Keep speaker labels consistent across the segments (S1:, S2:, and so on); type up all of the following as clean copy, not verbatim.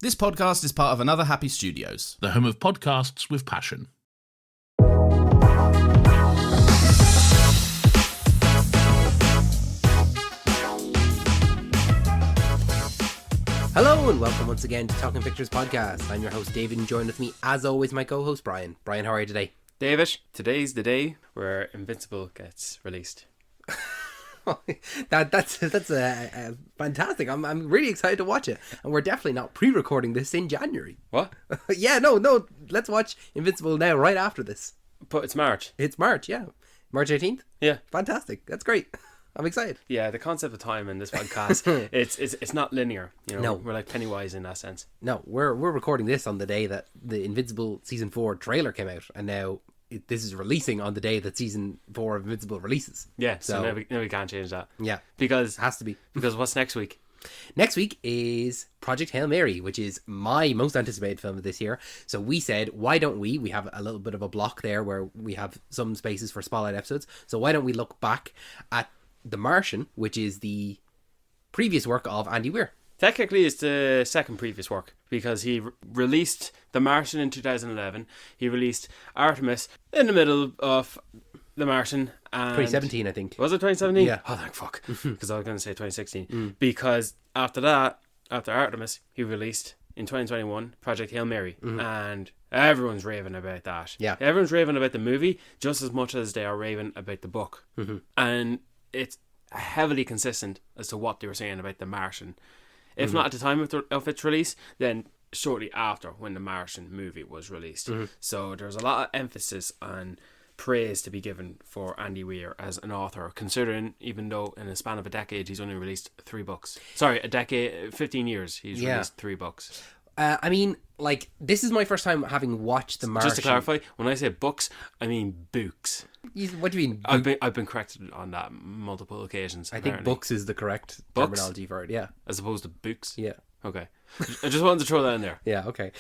S1: This podcast is part of Another Happy Studios,
S2: the home of podcasts with passion.
S3: Hello and welcome once again to Talking Pictures Podcast. I'm your host David and joined with me as always my co-host Brian. Brian, how are you today?
S4: David, today's the day where Invincible gets released.
S3: That's fantastic. I'm really excited to watch it, and we're definitely not pre-recording this in January.
S4: What?
S3: Yeah, no. Let's watch Invincible now, right after this.
S4: But it's March.
S3: It's March, yeah, March 18th.
S4: Yeah,
S3: fantastic. That's great. I'm excited.
S4: Yeah, the concept of time in this podcast, it's not linear. You know,
S3: no,
S4: we're like Pennywise in that sense.
S3: No, we're recording this on the day that the Invincible season 4 trailer came out, and now this is releasing on the day that season 4 of Invincible releases.
S4: Yeah, so now we can't change that.
S3: Yeah,
S4: because
S3: it has to be.
S4: Because what's next week?
S3: Next week is Project Hail Mary, which is my most anticipated film of this year. So we said, why don't we have a little bit of a block there where we have some spaces for spotlight episodes. So why don't we look back at The Martian, which is the previous work of Andy Weir.
S4: Technically, it's the second previous work, because he released The Martian in 2011. He released Artemis in the middle of The Martian. And
S3: 2017, I think.
S4: Was it 2017?
S3: Yeah.
S4: Oh, thank fuck. Because I was going to say 2016. Because after that, after Artemis, he released in 2021 Project Hail Mary. And everyone's raving about that.
S3: Yeah.
S4: Everyone's raving about the movie just as much as they are raving about the book. And it's heavily consistent as to what they were saying about The Martian. If not at the time of its release, then shortly after, when The Martian movie was released. So there's a lot of emphasis on praise to be given for Andy Weir as an author, considering even though in a span of a decade he's only released 3 books. Sorry, a decade, 15 years he's released 3 books.
S3: I mean, like, this is my first time having watched The Martian.
S4: Just to clarify, when I say books, I mean books.
S3: What do you mean?
S4: I've been corrected on that multiple occasions.
S3: I think books is the correct terminology for it, yeah.
S4: As opposed to books?
S3: Yeah.
S4: Okay. I just wanted to throw that in there.
S3: Yeah, okay.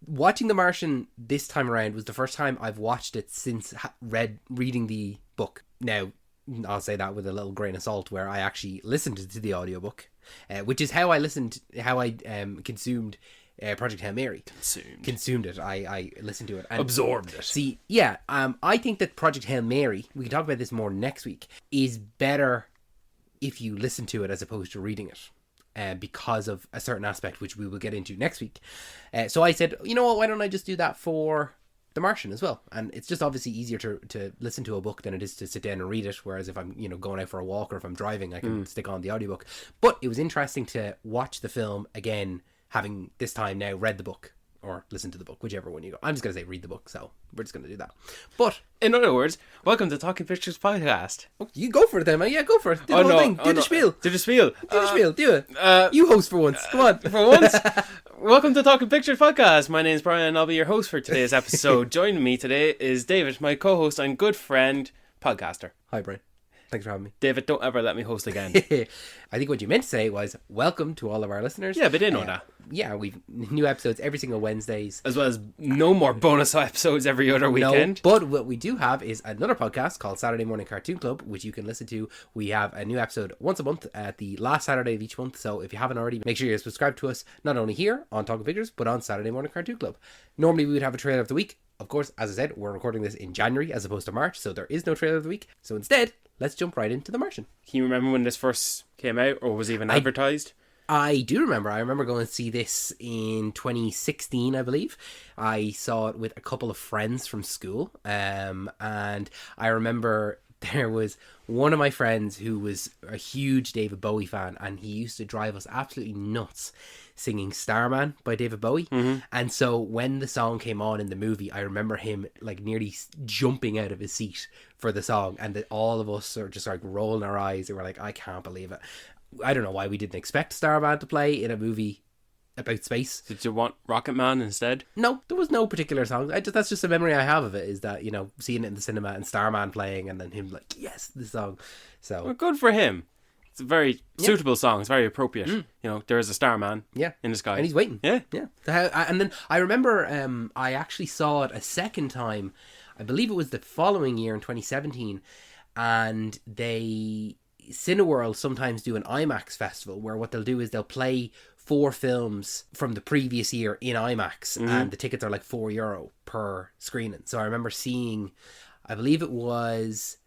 S3: Watching The Martian this time around was the first time I've watched it since reading the book. Now, I'll say that with a little grain of salt, where I actually listened to the audiobook, which is how I consumed Project Hail Mary. Consumed it. I listened to it. And
S4: absorbed it.
S3: See, yeah, I think that Project Hail Mary, we can talk about this more next week, is better if you listen to it as opposed to reading it. Because of a certain aspect which we will get into next week. So I said, you know what, why don't I just do that for The Martian as well? And it's just obviously easier to listen to a book than it is to sit down and read it, whereas if I'm going out for a walk or if I'm driving, I can stick on the audiobook. But it was interesting to watch the film again, having this time now read the book or listen to the book, whichever one you go. I'm just going to say read the book, so we're just going to do that. But
S4: in other words, welcome to Talking Pictures Podcast.
S3: Oh, you go for it then, man. Yeah, go for it. Do the whole thing. Do the spiel.
S4: Do the spiel.
S3: Do it. You host for once. Come on.
S4: For once. Welcome to Talking Pictures Podcast. My name is Brian and I'll be your host for today's episode. Joining me today is David, my co-host and good friend, podcaster.
S3: Hi, Brian. Thanks for having me.
S4: David, don't ever let me host again.
S3: I think what you meant to say was welcome to all of our listeners.
S4: Yeah, but they know that.
S3: Yeah, we've new episodes every single Wednesdays.
S4: As well as no more bonus episodes every other weekend.
S3: No, but what we do have is another podcast called Saturday Morning Cartoon Club, which you can listen to. We have a new episode once a month at the last Saturday of each month. So if you haven't already, make sure you're subscribed to us, not only here on Talking Pictures, but on Saturday Morning Cartoon Club. Normally we would have a trailer of the week. Of course, as I said, we're recording this in January as opposed to March, so there is no trailer of the week. So instead, let's jump right into The Martian.
S4: Can you remember when this first came out or was even advertised?
S3: I do remember. I remember going to see this in 2016, I believe. I saw it with a couple of friends from school. And I remember there was one of my friends who was a huge David Bowie fan, and he used to drive us absolutely nuts singing Starman by David Bowie. And so when the song came on in the movie, I remember him like nearly jumping out of his seat for the song, and that all of us are just like rolling our eyes and we're like, I can't believe it. I don't know why we didn't expect Starman to play in a movie about space.
S4: Did you want Rocket Man instead?
S3: No, there was no particular song. That's just a memory I have of it, is that, seeing it in the cinema and Starman playing and then him like, yes, this song. So
S4: well, good for him. It's a very suitable song. It's very appropriate. There is a Starman in the sky.
S3: And he's waiting.
S4: Yeah.
S3: And then I remember I actually saw it a second time. I believe it was the following year in 2017. And Cineworld sometimes do an IMAX festival where what they'll do is they'll play 4 films from the previous year in IMAX, and the tickets are like €4 per screening. So I remember seeing, I believe it was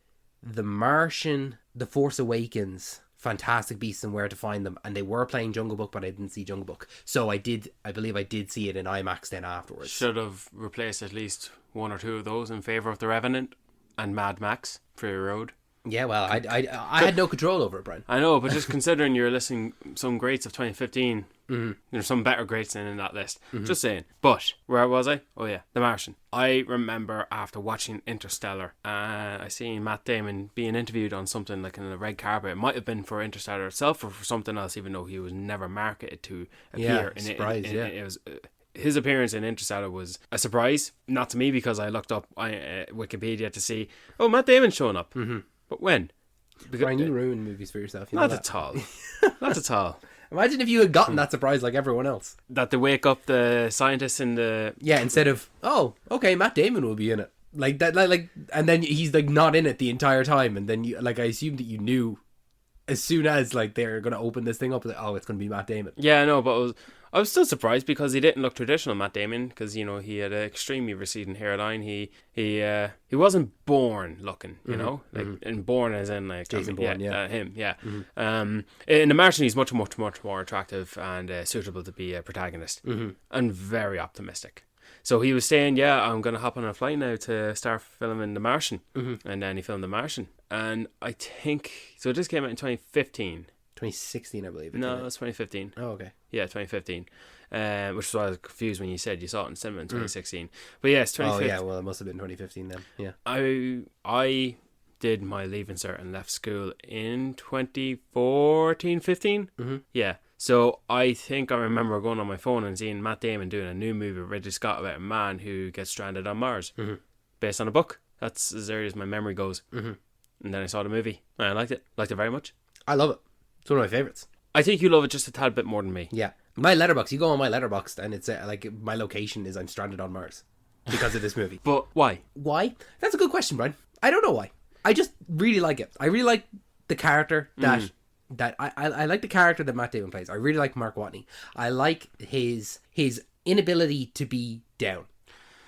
S3: The Martian, The Force Awakens, Fantastic Beasts and Where to Find Them, and they were playing Jungle Book, but I didn't see Jungle Book. So I believe I did see it in IMAX then afterwards.
S4: Should have replaced at least 1 or 2 of those in favour of The Revenant and Mad Max, Fury Road.
S3: Yeah, well, I had no control over it, Brian.
S4: I know, but just considering you're listing some greats of 2015, there's some better greats in that list. Just saying. But, where was I? Oh yeah, The Martian. I remember after watching Interstellar, I seen Matt Damon being interviewed on something like in the red carpet. It might have been for Interstellar itself or for something else, even though he was never marketed to appear.
S3: Yeah, surprise, yeah.
S4: It was... his appearance in Interstellar was a surprise, not to me because I looked up Wikipedia to see, oh, Matt Damon's showing up. But when?
S3: Because, Brian, you ruin movies for yourself.
S4: Not at all. Not at all.
S3: Imagine if you had gotten that surprise like everyone else.
S4: That they wake up the scientists in the...
S3: Yeah, instead of, oh, okay, Matt Damon will be in it. Like that, like, and then he's like not in it the entire time, and then you, like, I assumed that you knew as soon as like they're gonna open this thing up, like, oh, it's gonna be Matt Damon.
S4: Yeah, I know, but I was still surprised because he didn't look traditional, Matt Damon, because, you know, he had an extremely receding hairline. He wasn't born looking, you know, like, and born as in like
S3: Jason Bourne,
S4: him, yeah. In The Martian, he's much more attractive and suitable to be a protagonist, and very optimistic. So he was saying, yeah, I'm going to hop on a flight now to start filming The Martian, and then he filmed The Martian, and I think so. This came out in 2015.
S3: 2016, I believe.
S4: No, that's 2015.
S3: Oh, okay.
S4: Yeah, 2015 which is why I was confused when you said you saw it in cinema in 2016. But yes, 2015.
S3: Oh yeah, well it must have been 2015 then. Yeah.
S4: I did my Leaving Cert and left school in 2014, 15. Yeah. So I think I remember going on my phone and seeing Matt Damon doing a new movie with Ridley Scott about a man who gets stranded on Mars, based on a book. That's as early as my memory goes. And then I saw the movie and I liked it very much.
S3: I love it. It's one of my favourites.
S4: I think you love it just a tad bit more than me.
S3: Yeah. My letterbox, you go on my letterbox and it's like my location is I'm stranded on Mars because of this movie.
S4: But why?
S3: Why? That's a good question, Brian. I don't know why. I just really like it. I really like the character that I like the character that Matt Damon plays. I really like Mark Watney. I like his inability to be down.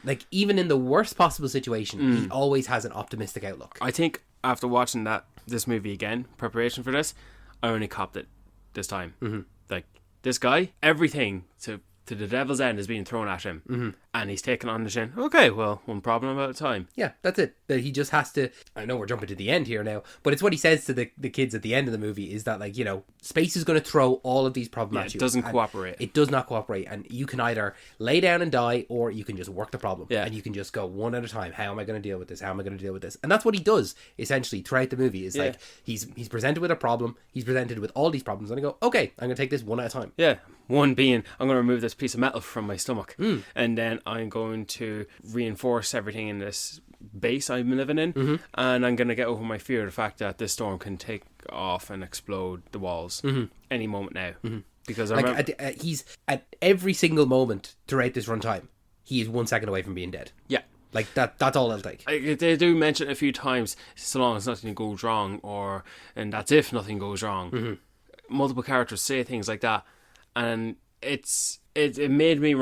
S3: Like, even in the worst possible situation, he always has an optimistic outlook.
S4: I think after watching this movie again, preparation for this, I only copped it this time. Like, this guy, everything to the devil's end is being thrown at him, and he's taken on the chin. Okay, well, one problem at a time.
S3: Yeah, that's it. That he just has to... I know we're jumping to the end here now, but it's what he says to the kids at the end of the movie, is that, like, you know, space is going to throw all of these problems at you.
S4: It doesn't cooperate.
S3: It does not cooperate, and you can either lay down and die, or you can just work the problem.
S4: Yeah.
S3: And you can just go one at a time. How am I going to deal with this? How am I going to deal with this? And that's what he does, essentially, throughout the movie. Is like, he's presented with a problem, he's presented with all these problems, and I go, okay, I'm going to take this one at a time.
S4: Yeah. One being, I'm going to remove this piece of metal from my stomach, and then I'm going to reinforce everything in this base I'm living in, and I'm going to get over my fear of the fact that this storm can take off and explode the walls any moment now. Because I remember...
S3: he's at every single moment throughout this runtime, he is 1 second away from being dead.
S4: Yeah.
S3: Like, that's all it'll take.
S4: They do mention it a few times, so long as nothing goes wrong, and that's if nothing goes wrong. Multiple characters say things like that, and it made me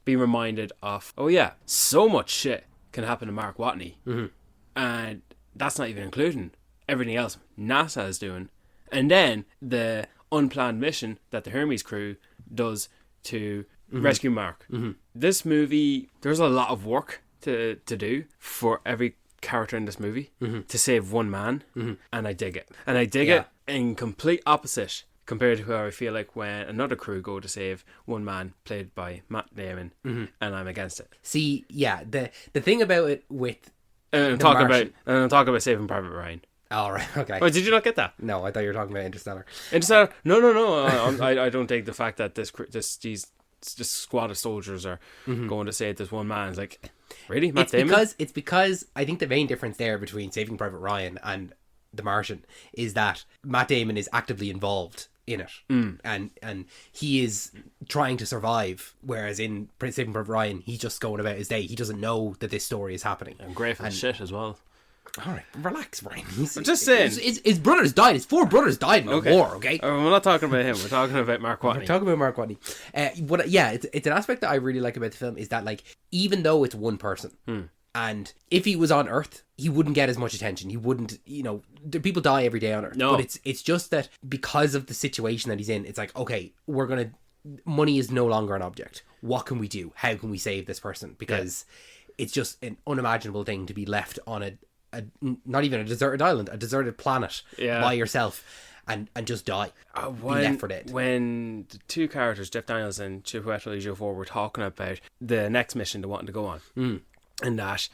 S4: be reminded of, oh yeah, so much shit can happen to Mark Watney, and that's not even including everything else NASA is doing, and then the unplanned mission that the Hermes crew does to rescue Mark. This movie, there's a lot of work to do for every character in this movie to save one man, and I dig it. And I dig it in complete opposite compared to how I feel like when another crew go to save one man played by Matt Damon, and I'm against it.
S3: See, yeah, the thing about it with
S4: I'm talking about Saving Private Ryan.
S3: All right, okay.
S4: Oh, did you not get that?
S3: No, I thought you were talking about Interstellar.
S4: No. I don't take the fact that this squad of soldiers are going to save this one man. It's like, really, Matt Damon?
S3: It's because I think the main difference there between Saving Private Ryan and The Martian is that Matt Damon is actively involved in it, and he is trying to survive, whereas in Saving Private Ryan he's just going about his day. He doesn't know that this story is happening,
S4: and grateful as shit as well.
S3: All right, relax, Brian.
S4: I'm just saying.
S3: His brothers died. His 4 brothers died in the war, okay?
S4: We're not talking about him. We're talking about Mark Watney.
S3: We're talking about Mark Watney. It's an aspect that I really like about the film is that, like, even though it's one person, and if he was on Earth, he wouldn't get as much attention. He wouldn't, people die every day on Earth.
S4: No.
S3: But it's just that because of the situation that he's in, it's like, okay, money is no longer an object. What can we do? How can we save this person? Because it's just an unimaginable thing to be left on a not even a deserted island, a deserted planet by yourself and just die. Be left for dead.
S4: When the two characters, Jeff Daniels and Chiwetel Ejiofor, were talking about the next mission they wanted to go on, and that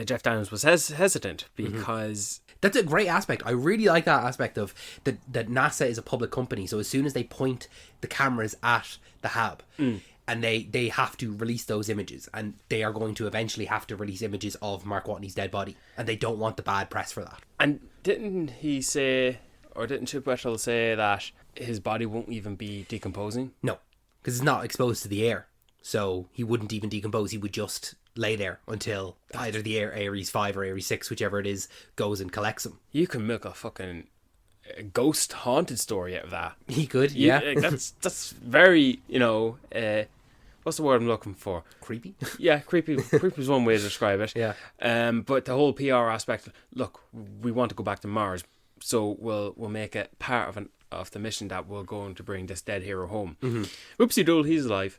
S4: Jeff Daniels was hesitant because...
S3: That's a great aspect. I really like that aspect of that NASA is a public company, so as soon as they point the cameras at the hab, and they have to release those images, and they are going to eventually have to release images of Mark Watney's dead body, and they don't want the bad press for that.
S4: And didn't he say, or didn't Chiwetel say that his body won't even be decomposing?
S3: No, because it's not exposed to the air, so he wouldn't even decompose. He would just lay there until either the Ares 5 or Ares 6, whichever it is, goes and collects him.
S4: You can make a fucking ghost haunted story out of that.
S3: He could, yeah.
S4: That's very, what's the word I'm looking for?
S3: Creepy?
S4: Yeah, creepy. Creepy is one way to describe it.
S3: Yeah.
S4: But the whole PR aspect, look, we want to go back to Mars, so we'll make it part of the mission that we're going to bring this dead hero home. Whoopsie doodle, he's alive.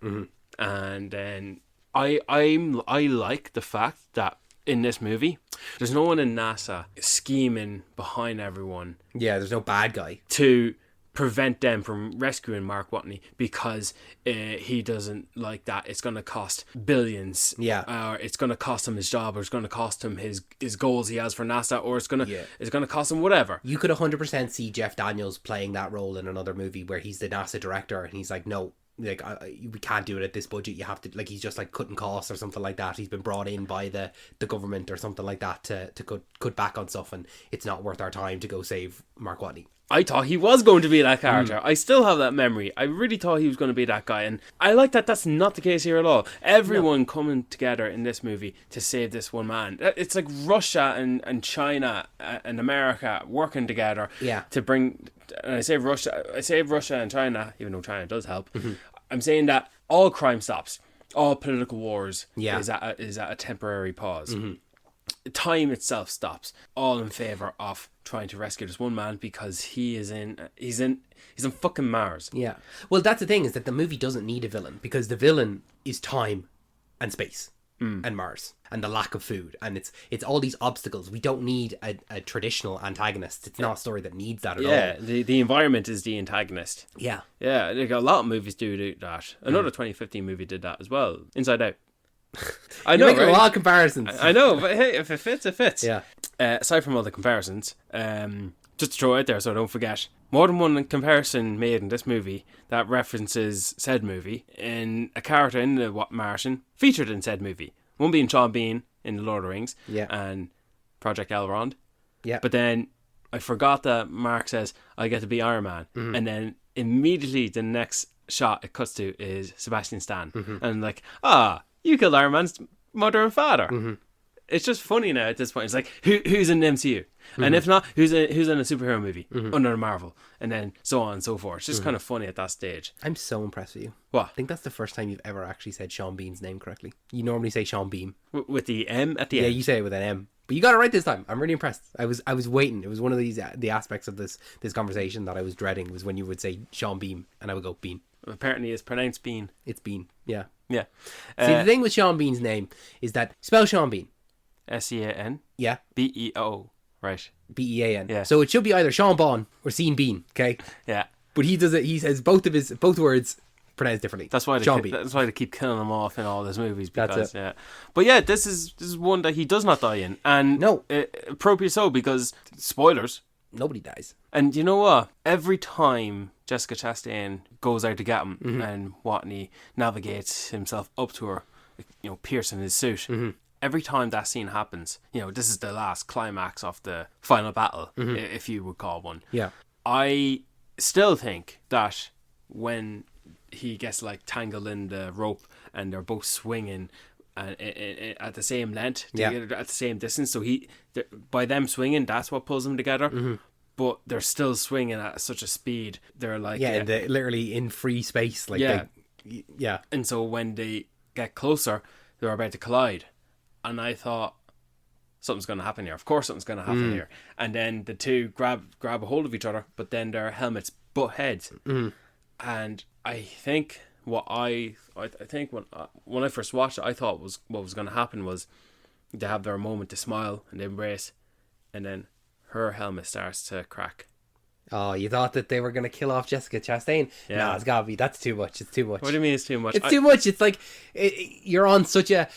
S4: And then I like the fact that in this movie, there's no one in NASA scheming behind everyone.
S3: Yeah, there's no bad guy
S4: to prevent them from rescuing Mark Watney because he doesn't like that. It's going to cost billions.
S3: Yeah.
S4: Or it's going to cost him his job, or it's going to cost him his goals he has for NASA, or it's going to cost him whatever.
S3: You could 100% see Jeff Daniels playing that role in another movie where he's the NASA director and he's like, no, like we can't do it at this budget. You have to, like, he's just like cutting costs or something like that. He's been brought in by the government or something like that to cut back on stuff, and it's not worth our time to go save Mark Watney.
S4: I thought he was going to be that character. I still have that memory. I really thought he was going to be that guy, and I like that that's not the case here at all. Everyone coming together in this movie to save this one man. It's like Russia and China and America working together to bring... And I say Russia and China, even though China does help. I'm saying that all crime stops, all political wars is at a temporary pause. Time itself stops, all in favor of trying to rescue this one man because he's in fucking Mars.
S3: Yeah. Well, that's the thing, is that the movie doesn't need a villain, because the villain is time and space and Mars and the lack of food, and it's all these obstacles. We don't need a traditional antagonist. It's not a story that needs that at all.
S4: Yeah, the environment is the antagonist.
S3: Yeah.
S4: Yeah, like a lot of movies do that. Another 2015 movie did that as well, Inside Out. I know,
S3: You're making
S4: right?
S3: a lot of comparisons.
S4: I know, but hey, if it fits, it fits.
S3: Yeah.
S4: Aside from all the comparisons, just to throw it out there so I don't forget, more than one comparison made in this movie that references said movie, in a character in the Martian featured in said movie. One being Sean Bean in The Lord of the Rings and Project Elrond. Yeah. But then I forgot that Mark says, I get to be Iron Man. And then immediately the next shot it cuts to is Sebastian Stan. And I'm like, you killed Iron Man's mother and father. It's just funny now at this point. It's like, who's in the MCU? And if not, who's in a superhero movie under Marvel? And then so on and so forth. It's just kind of funny at that stage.
S3: I'm so impressed with you.
S4: What?
S3: I think that's the first time you've ever actually said Sean Bean's name correctly. You normally say Sean Beam.
S4: With the M at the end?
S3: Yeah, you say it with an M. But you got it right this time. I'm really impressed. I was waiting. It was one of the aspects of this conversation that I was dreading, was when you would say Sean Beam and I would go Bean.
S4: Apparently it's pronounced Bean.
S3: It's Bean, yeah.
S4: Yeah.
S3: See, the thing with Sean Bean's name is that, spell Sean Bean.
S4: S-E-A-N?
S3: Yeah.
S4: B-E-O. Right.
S3: B-E-A-N.
S4: Yeah.
S3: So it should be either Sean Bon or Sean Bean, okay?
S4: Yeah.
S3: But he does it. He says both words pronounced differently.
S4: That's why they keep killing him off in all his movies. Because, that's it. Yeah. But yeah, this is one that he does not die in, and
S3: no,
S4: appropriate so, because spoilers.
S3: Nobody dies.
S4: And you know what? Every time Jessica Chastain goes out to get him, and Watney navigates himself up to her, piercing his suit. Every time that scene happens, this is the last climax of the final battle, if you would call one.
S3: Yeah.
S4: I still think that when he gets like tangled in the rope and they're both swinging and at the same length,
S3: Yeah.
S4: at the same distance. So by them swinging, that's what pulls them together. But they're still swinging at such a speed. They're like
S3: and they're literally in free space. Like
S4: Yeah.
S3: yeah.
S4: And so when they get closer, they're about to collide. And I thought, something's going to happen here. Of course something's going to happen here. And then the two grab a hold of each other, but then their helmets butt heads. And I think I think when I first watched it, I thought what was going to happen was they have their moment to smile and embrace, and then her helmet starts to crack.
S3: Oh, you thought that they were going to kill off Jessica Chastain?
S4: Yeah.
S3: No, it's got to be. That's too much. It's too much.
S4: What do you mean it's too much?
S3: It's too much. It's like you're on such a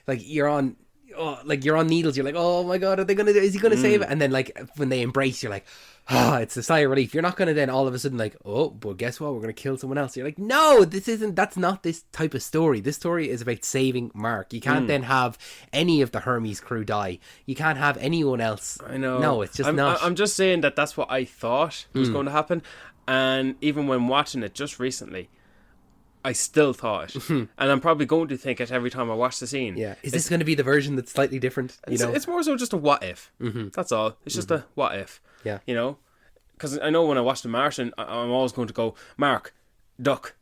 S3: you're on needles. You're like, oh my god, is he gonna save it? And then like when they embrace, you're like, it's a sigh of relief. You're not gonna then all of a sudden like, oh, but guess what? We're gonna kill someone else. You're like, no, that's not this type of story. This story is about saving Mark. You can't then have any of the Hermes crew die. You can't have anyone else.
S4: I know.
S3: No, it's just not.
S4: I'm just saying that's what I thought was going to happen. And even when watching it just recently, I still thought it. And I'm probably going to think it every time I watch the scene.
S3: Yeah. Is this going to be the version that's slightly different?
S4: It's more so just a what if. That's all. It's just a what if.
S3: Yeah.
S4: You know? Because I know when I watch The Martian, I'm always going to go, Mark, duck.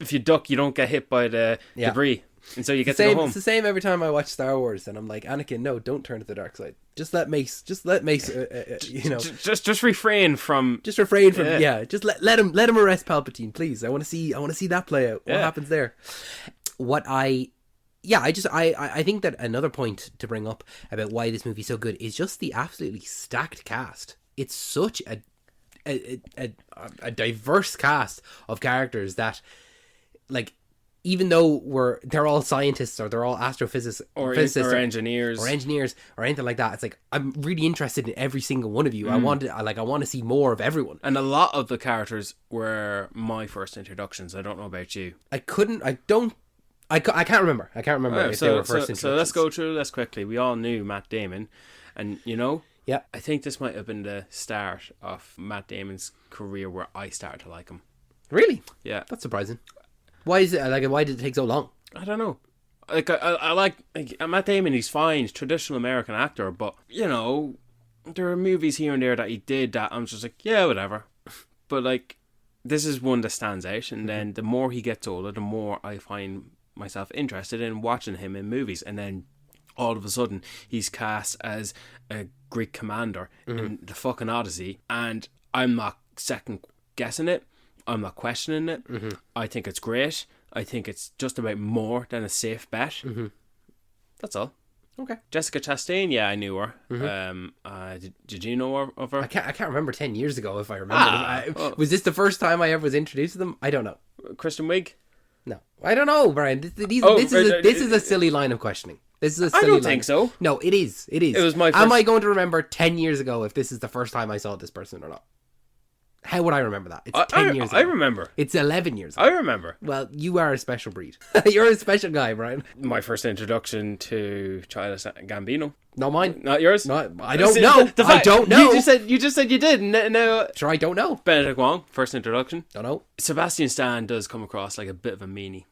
S4: If you duck, you don't get hit by the debris. And so you get to go home.
S3: It's the same every time I watch Star Wars, and I'm like, Anakin, no, don't turn to the dark side. Just let Mace, just
S4: refrain from...
S3: Just refrain from, just let him arrest Palpatine, please. I want to see that play out. What happens there? I think that another point to bring up about why this movie's so good is just the absolutely stacked cast. It's such a diverse cast of characters that, like, even though they're all scientists or they're all astrophysicists
S4: or engineers
S3: or anything like that, it's like I'm really interested in every single one of you. I want to see more of everyone.
S4: And a lot of the characters were my first introductions. I don't know about you.
S3: I can't remember. If they were first introductions.
S4: So let's go through this quickly. We all knew Matt Damon, and
S3: yeah,
S4: I think this might have been the start of Matt Damon's career where I started to like him.
S3: Really?
S4: Yeah,
S3: that's surprising. Why is it like? Why did it take so long?
S4: I don't know. Like I like Matt Damon. He's fine. He's a traditional American actor, but there are movies here and there that he did that I'm just like, yeah, whatever. But like, this is one that stands out. And then the more he gets older, the more I find myself interested in watching him in movies. And then all of a sudden, he's cast as a Greek commander in the fucking Odyssey, and I'm not second guessing it. I'm not questioning it. I think it's great. I think it's just about more than a safe bet. That's all.
S3: Okay.
S4: Jessica Chastain, yeah, I knew her. Did you know of her?
S3: I can't remember 10 years ago if I remember. Was this the first time I ever was introduced to them? I don't know.
S4: Kristen Wiig?
S3: No, I don't know, Brian. This is a silly line of questioning. This is a silly
S4: I don't think so.
S3: No, it is. It
S4: was my first...
S3: Am I going to remember 10 years ago if this is the first time I saw this person or not? How would I remember that? It's 10 years ago.
S4: I remember.
S3: It's 11 years ago.
S4: I remember.
S3: Well, you are a special breed. You're a special guy, Brian.
S4: My first introduction to Childish Gambino.
S3: Not mine.
S4: Not yours?
S3: No, I don't know. I don't know.
S4: You just said you did. No.
S3: Sure, I don't know.
S4: Benedict Wong, first introduction.
S3: Don't know.
S4: Sebastian Stan does come across like a bit of a meanie.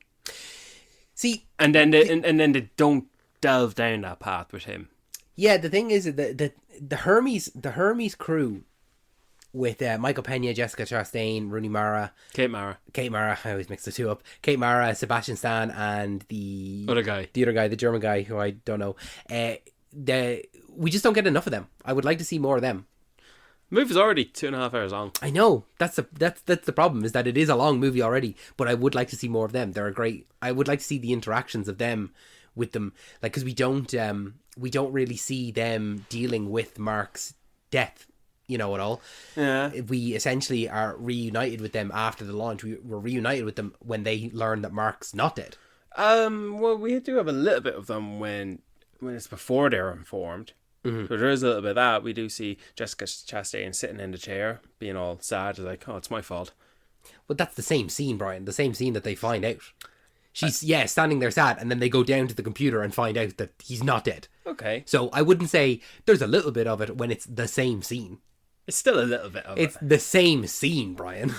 S3: See,
S4: and then they don't delve down that path with him.
S3: Yeah, the thing is that the Hermes crew with Michael Pena, Jessica Chastain, Rooney Mara, Kate Mara. I always mix the two up. Kate Mara, Sebastian Stan, and the other guy, the German guy who I don't know. We just don't get enough of them. I would like to see more of them.
S4: The movie's already 2.5 hours long.
S3: I know that's the problem, is that it is a long movie already. But I would like to see more of them. They're great. I would like to see the interactions of them with them, like, because we don't really see them dealing with Mark's death. At all.
S4: Yeah.
S3: We essentially are reunited with them after the launch. We're reunited with them when they learn that Mark's not dead.
S4: Well, we do have a little bit of them when it's before they're informed. So there is a little bit of that. We do see Jessica Chastain sitting in the chair, being all sad, like, oh, it's my fault.
S3: But that's the same scene, Brian. The same scene that they find out. She's standing there sad, and then they go down to the computer and find out that he's not dead.
S4: Okay.
S3: So I wouldn't say there's a little bit of it when it's the same scene.
S4: It's still a little bit of it.
S3: It's the same scene, Brian.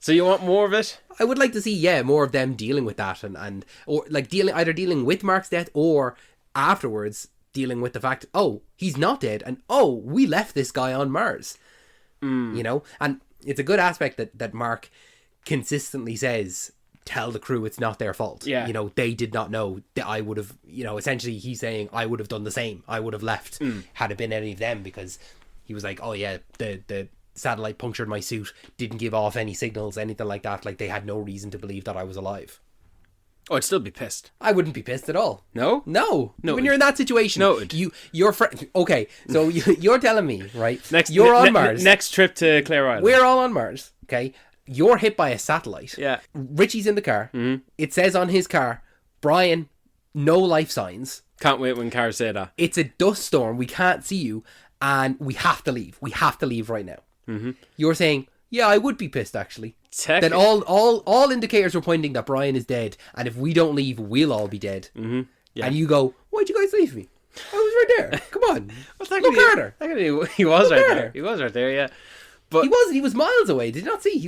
S4: So you want more of it?
S3: I would like to see, more of them dealing with that and or like either dealing with Mark's death or afterwards dealing with the fact, oh, he's not dead, and oh, we left this guy on Mars. You know, and it's a good aspect that Mark consistently says, tell the crew it's not their fault.
S4: Yeah.
S3: You know, they did not know that I would have, you know, essentially he's saying I would have done the same. I would have left had it been any of them, because he was like, oh yeah, the satellite punctured my suit, didn't give off any signals, anything like that. Like, they had no reason to believe that I was alive.
S4: Oh, I'd still be pissed.
S3: I wouldn't be pissed at all.
S4: No?
S3: No.
S4: No.
S3: When you're in that situation,
S4: No.
S3: your friend. Okay, so you're telling me, right?
S4: You're
S3: on Mars.
S4: Next trip to Clare Island.
S3: We're all on Mars. Okay, you're hit by a satellite.
S4: Yeah.
S3: Richie's in the car. It says on his car, Brian, no life signs.
S4: Can't wait when cars say that.
S3: It's a dust storm. We can't see you, and we have to leave. We have to leave right now. You're saying, yeah, I would be pissed actually. Then all indicators were pointing that Brian is dead, and if we don't leave, we'll all be dead.
S4: Yeah.
S3: And you go, why'd you guys leave me? I was right there. Come on, look harder.
S4: He was right
S3: harder.
S4: there. He was right there, yeah. But
S3: He wasn't. He was miles away. Did you not see? He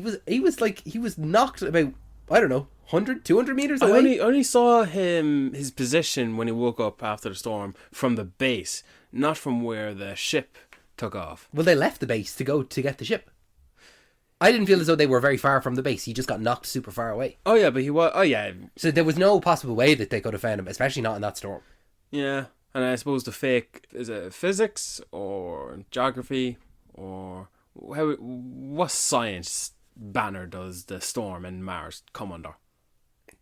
S3: was knocked about, I don't know, 100, 200 meters
S4: I
S3: away.
S4: only saw his position when he woke up after the storm from the base, not from where the ship took off.
S3: Well, they left the base to go to get the ship. I didn't feel as though they were very far from the base. He just got knocked super far away.
S4: Oh yeah, but he was. Oh yeah,
S3: So there was no possible way that they could have found him, especially not in that storm.
S4: yeah. And I suppose the fake is it physics or geography or what science banner does the storm in Mars come under?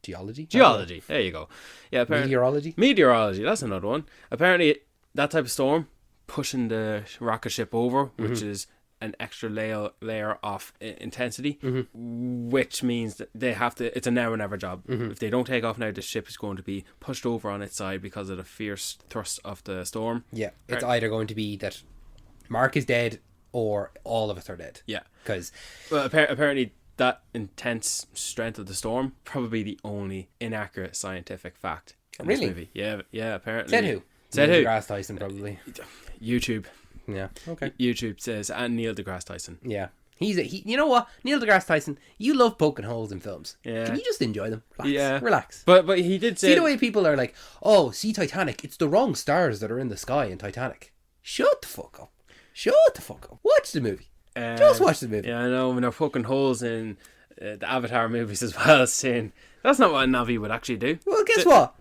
S3: Geology?
S4: Geology. There you go. Yeah, apparently
S3: Meteorology?
S4: Meteorology. That's another one. Apparently, that type of storm pushing the rocket ship over, which is an extra layer of intensity, which means that they have to. It's a now or never job. If they don't take off now, the ship is going to be pushed over on its side because of the fierce thrust of the storm.
S3: Yeah, it's either going to be that Mark is dead or all of us are dead.
S4: Yeah,
S3: Because
S4: well, apparently that intense strength of the storm probably the only inaccurate scientific fact in
S3: Really?
S4: this movie. Yeah. Apparently.
S3: said who?
S4: Said
S3: Neil
S4: who?
S3: deGrasse Tyson, probably.
S4: YouTube.
S3: Yeah. Okay.
S4: YouTube says, and Neil deGrasse Tyson.
S3: Yeah. You know what? Neil deGrasse Tyson, you love poking holes in films.
S4: Yeah.
S3: Can you just enjoy them? Relax.
S4: Yeah.
S3: Relax.
S4: But he did say
S3: See the way people are like, oh, see Titanic. It's the wrong stars that are in the sky in Titanic. Shut the fuck up. Shut the fuck up. Watch the movie. Just watch the movie.
S4: Yeah, I know, when they're poking holes in the Avatar movies as well, saying that's not what a Navi would actually do.
S3: Well, guess what?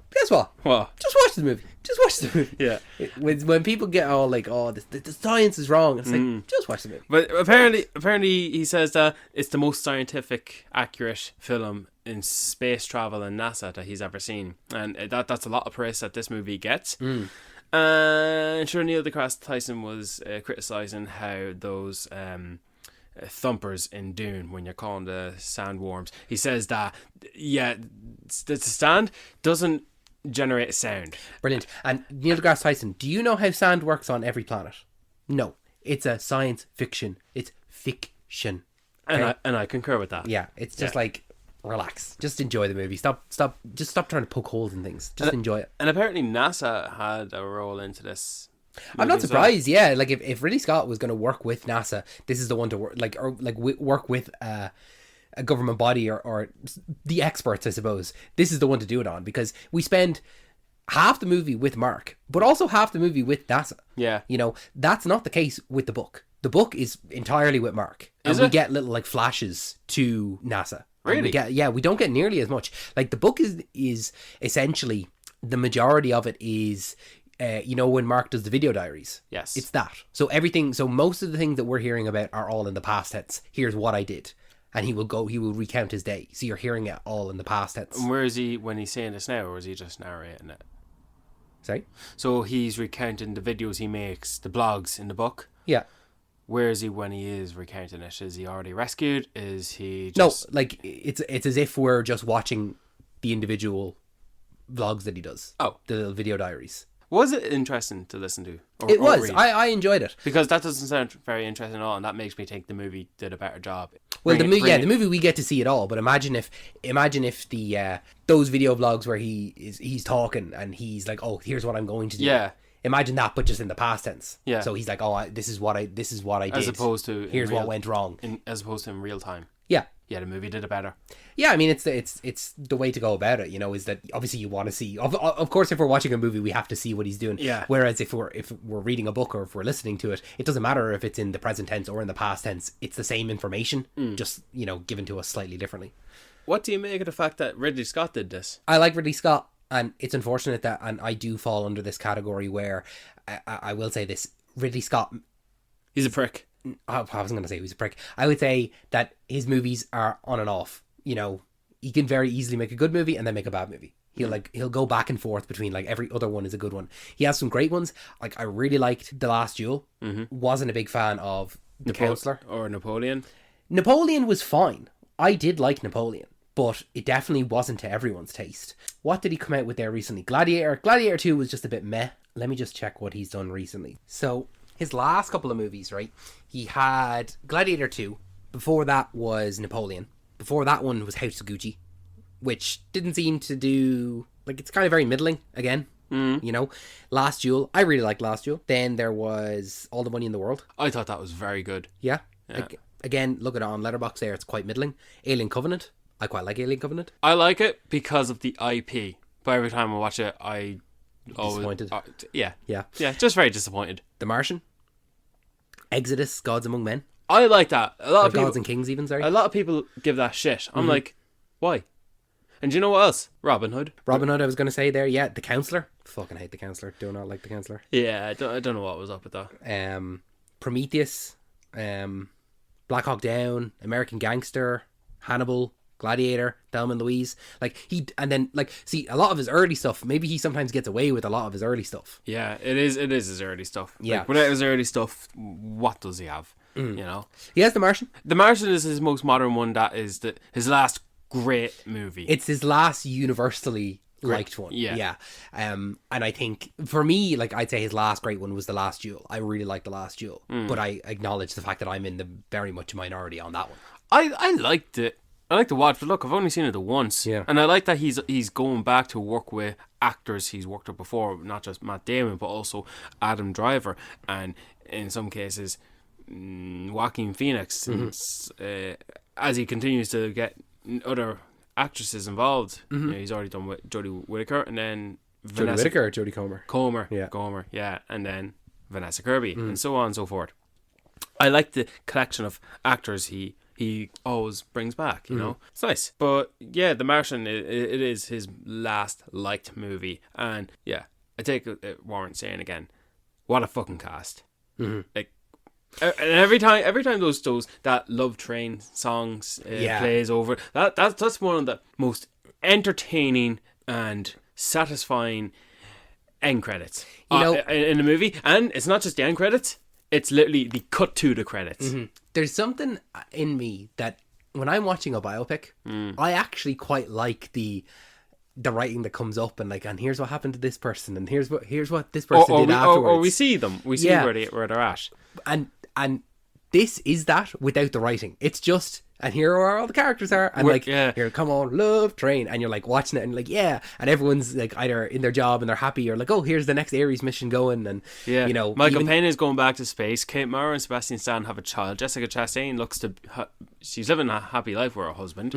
S4: What?
S3: Just watch the movie. Just watch the movie.
S4: Yeah.
S3: When people get all like, oh, the science is wrong, it's like, just watch the movie.
S4: But apparently he says that it's the most scientific accurate film in space travel and NASA that he's ever seen, and that's a lot of praise that this movie gets. And sure, Neil deGrasse Tyson was criticising how those thumpers in Dune, when you're calling the sandworms, he says that the sand doesn't generate a sound.
S3: Brilliant. And Neil deGrasse Tyson, do you know how sand works on every planet? No. It's a science fiction. It's fiction. Okay?
S4: And I concur with that.
S3: Yeah, it's just like, relax. Just enjoy the movie. Stop trying to poke holes in things. Just enjoy it.
S4: And apparently NASA had a role into this.
S3: I'm not surprised. Yeah, like if Ridley Scott was going to work with NASA, this is the one to work work with a government body or the experts, I suppose. This is the one to do it on, because we spend half the movie with Mark, but also half the movie with NASA.
S4: Yeah.
S3: You know, that's not the case with the book. The book is entirely with Mark.
S4: Is
S3: and
S4: it?
S3: we get little like flashes to NASA. And
S4: Really?
S3: we don't get nearly as much. Like the book is essentially, the majority of it is when Mark does the video diaries.
S4: Yes.
S3: It's that. So most of the things that we're hearing about are all in the past tense. Here's what I did. And he will recount his day. So you're hearing it all in the past tense.
S4: And where is he when he's saying this now, or is he just narrating it?
S3: Sorry?
S4: So he's recounting the videos he makes, the blogs in the book.
S3: Yeah.
S4: Where is he when he is recounting it? Is he already rescued? Is he just...
S3: No, like it's as if we're just watching the individual vlogs that he does.
S4: Oh.
S3: The little video diaries.
S4: Was it interesting to listen to?
S3: It was.
S4: read?
S3: I enjoyed it.
S4: Because that doesn't sound very interesting at all, and that makes me think the movie did a better job.
S3: Well, the movie we get to see it all, but imagine if the those video vlogs where he's talking and he's like, oh, here's what I'm going to do.
S4: Yeah.
S3: Imagine that, but just in the past tense.
S4: Yeah.
S3: So he's like, oh, this is what I did.
S4: As opposed to
S3: here's what went wrong.
S4: As opposed to in real time.
S3: Yeah.
S4: yeah, the movie did it better.
S3: Yeah, I mean, it's the way to go about it, is that obviously you want to see, of course, if we're watching a movie, we have to see what he's doing.
S4: Yeah.
S3: Whereas if we're reading a book or if we're listening to it, it doesn't matter if it's in the present tense or in the past tense. It's the same information, just, given to us slightly differently.
S4: What do you make of the fact that Ridley Scott did this?
S3: I like Ridley Scott, and it's unfortunate that, and I do fall under this category where, I will say this, Ridley Scott...
S4: He's a prick.
S3: I wasn't going to say he was a prick. I would say that his movies are on and off. He can very easily make a good movie and then make a bad movie. He'll go back and forth between, like, every other one is a good one. He has some great ones. Like, I really liked The Last Duel. Wasn't a big fan of The Counselor.
S4: Or Napoleon.
S3: Napoleon was fine. I did like Napoleon, but it definitely wasn't to everyone's taste. What did he come out with there recently? Gladiator. Gladiator 2 was just a bit meh. Let me just check what he's done recently. So, his last couple of movies, right? He had Gladiator 2. Before that was Napoleon. Before that one was House of Gucci, which didn't seem to do... Like, it's kind of very middling, again. Last Duel. I really liked Last Duel. Then there was All the Money in the World.
S4: I thought that was very good.
S3: Yeah. Like, again, look at it on Letterboxd there. It's quite middling. Alien Covenant. I quite like Alien Covenant.
S4: I like it because of the IP. But every time I watch it, I...
S3: Disappointed.
S4: Yeah.
S3: Yeah.
S4: Yeah, just very disappointed.
S3: The Martian. Exodus, Gods Among Men.
S4: I like that. A lot of people,
S3: Gods and Kings even, sorry.
S4: a lot of people give that shit. I'm like, why? And do you know what else? Robin Hood.
S3: Robin Hood, I was going to say there. Yeah, The Counselor. Fucking hate The Counselor. Do not like The Counselor.
S4: Yeah, I don't know what was up with that.
S3: Prometheus. Black Hawk Down. American Gangster. Hannibal. Gladiator. Thelma and Louise. See, a lot of his early stuff, maybe he sometimes gets away with a lot of his early stuff.
S4: Yeah, it is his early stuff.
S3: Yeah.
S4: Like, without his early stuff, what does he have?
S3: He has The Martian.
S4: The Martian is his most modern one. That is his last great movie.
S3: It's his last universally liked one.
S4: Yeah.
S3: And I think for me, like, I'd say his last great one was The Last Duel. I really liked The Last Duel, but I acknowledge the fact that I'm in the very much minority on that one.
S4: I liked it. I like to watch, but look, I've only seen it once.
S3: Yeah.
S4: And I like that he's going back to work with actors he's worked with before, not just Matt Damon, but also Adam Driver, and in some cases, Joaquin Phoenix. As he continues to get other actresses involved. He's already done with Jodie Whittaker, and then
S3: Jodie Whittaker or Jodie Comer?
S4: Comer, yeah, and then Vanessa Kirby, and so on and so forth. I like the collection of actors he always brings back, It's nice. But yeah, The Martian, it is his last liked movie. And yeah, I take it warrants saying again, what a fucking cast. Like, and every time those that Love Train songs plays over, that's one of the most entertaining and satisfying end credits in the movie. And it's not just the end credits, it's literally the cut to the credits.
S3: There's something in me that when I'm watching a biopic, I actually quite like the writing that comes up and here's what happened to this person and here's what this person did afterwards.
S4: Or we see them. We see where they're at.
S3: And this is that without the writing. It's just, and here are all the characters are, and here, come on, Love Train, and you're like watching it and like, yeah, and everyone's like either in their job and they're happy or like, oh, here's the next Ares mission going, and
S4: Michael Payne is going back to space. Kate Mara and Sebastian Stan have a child. Jessica Chastain looks to she's living a happy life with her husband.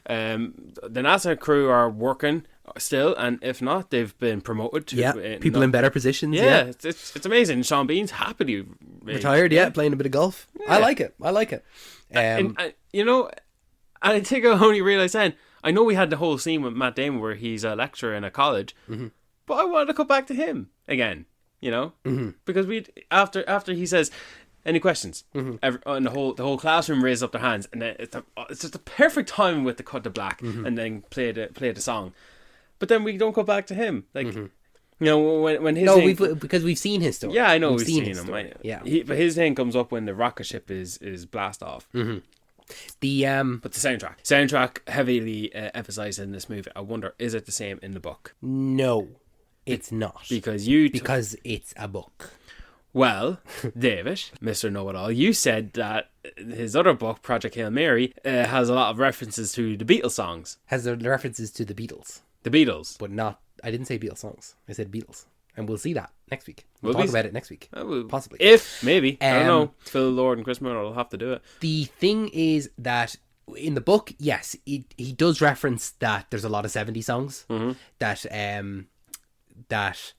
S4: The NASA crew are working still, and if not, they've been promoted to
S3: people in better positions.
S4: It's amazing. Sean Bean's happily
S3: retired, playing a bit of golf. I like it.
S4: And I think I only realised then, I know we had the whole scene with Matt Damon where he's a lecturer in a college, but I wanted to come back to him again, because we after he says, any questions? And the whole classroom raised up their hands, and then it's just the perfect timing with the cut to black, and then play the song. But then we don't go back to him, when his
S3: because we've seen his story.
S4: Yeah, I know we've seen him.
S3: But
S4: his thing comes up when the rocket ship is blast off.
S3: But the
S4: soundtrack heavily emphasized in this movie. I wonder, is it the same in the book?
S3: No, it's not,
S4: because
S3: it's a book.
S4: Well, David, Mr. Know-It-All, you said that his other book, Project Hail Mary, has a lot of references to the Beatles songs.
S3: Has the references to the Beatles.
S4: The Beatles.
S3: But not, I didn't say Beatles songs. I said Beatles. And we'll see that next week. We'll talk about it next week. Possibly.
S4: If, maybe. I don't know. Phil Lord and Chris Miller will have to do it.
S3: The thing is that in the book, yes, he does reference that there's a lot of 70s songs that that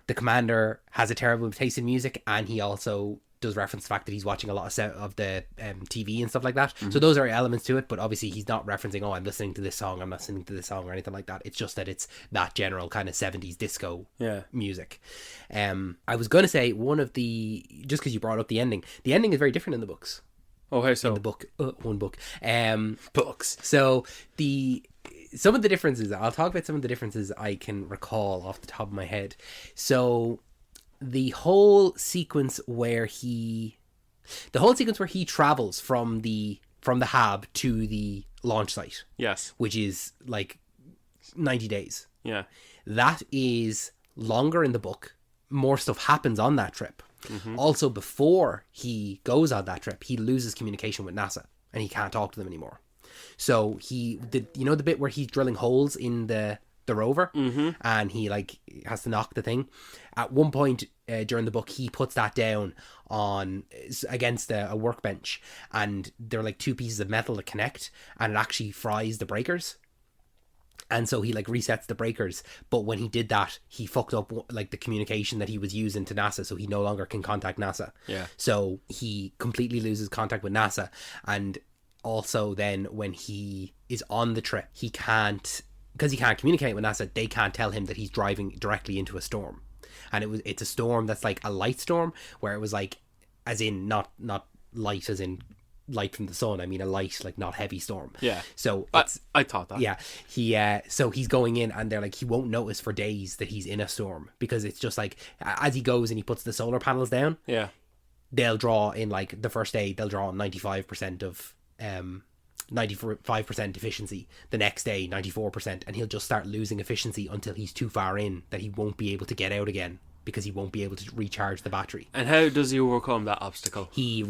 S4: The
S3: commander has a terrible taste in music, and he also does reference the fact that he's watching a lot of the TV and stuff like that. So those are elements to it, but obviously he's not referencing, oh, I'm listening to this song, I'm not listening to this song, or anything like that. It's just that it's that general kind of 70s disco music. I was going to say just because you brought up the ending is very different in the books.
S4: Oh, how so?
S3: In the book, one book.
S4: Books.
S3: So some of the differences, I'll talk about some of the differences I can recall off the top of my head. So the whole sequence where he travels from the hab to the launch site,
S4: Yes.
S3: which is like 90 days.
S4: Yeah.
S3: That is longer in the book. More stuff happens on that trip. Also, before he goes on that trip, he loses communication with NASA and he can't talk to them anymore. So the bit where he's drilling holes in the rover, and he like has to knock the thing. At one point during the book, he puts that down against a workbench, and they're like two pieces of metal that connect, and it actually fries the breakers. And so he like resets the breakers, but when he did that, he fucked up like the communication that he was using to NASA, so he no longer can contact NASA.
S4: Yeah.
S3: So he completely loses contact with NASA, and also then when he is on the trip, he can't communicate with NASA. They can't tell him that he's driving directly into a storm, and it's a storm that's like a light storm, where it was like, as in not light as in light from the sun. I mean a light, like not heavy storm.
S4: Yeah.
S3: So
S4: I thought that.
S3: Yeah. So he's going in, and they're like, he won't notice for days that he's in a storm, because it's just like as he goes and he puts the solar panels down.
S4: Yeah.
S3: They'll draw in like the first day. They'll draw 95% of 95% efficiency. The next day 94%, and he'll just start losing efficiency until he's too far in that he won't be able to get out again, because he won't be able to recharge the battery.
S4: And how does he overcome that obstacle?
S3: He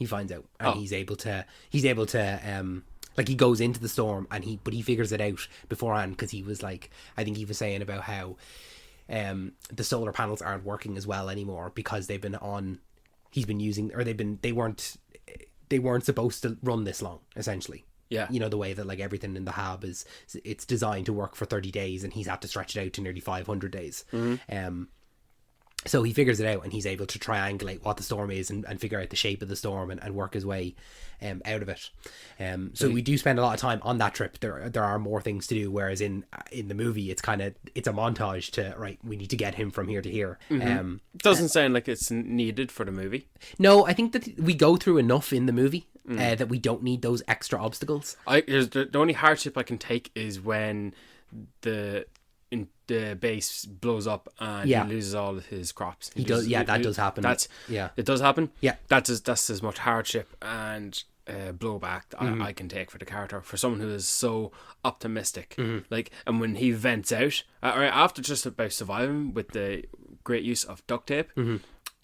S3: finds out, and he's able to like, he goes into the storm, and he figures it out beforehand, because he was like, I think he was saying about how the solar panels aren't working as well anymore, because they weren't supposed to run this long, essentially.
S4: Yeah.
S3: You know, the way that like everything in the hab it's designed to work for 30 days, and he's had to stretch it out to nearly 500 days. So he figures it out, and he's able to triangulate what the storm is, and figure out the shape of the storm, and work his way out of it. So we do spend a lot of time on that trip. There are more things to do, whereas in the movie it's a montage to, right, we need to get him from here to here.
S4: Doesn't sound like it's needed for the movie.
S3: No, I think that we go through enough in the movie that we don't need those extra obstacles.
S4: The only hardship I can take is when the base blows up and he loses all of his crops.
S3: That does happen.
S4: It does happen.
S3: Yeah,
S4: that's as much hardship and blowback I can take for the character, for someone who is so optimistic. Like, and when he vents out after just about surviving with the great use of duct tape,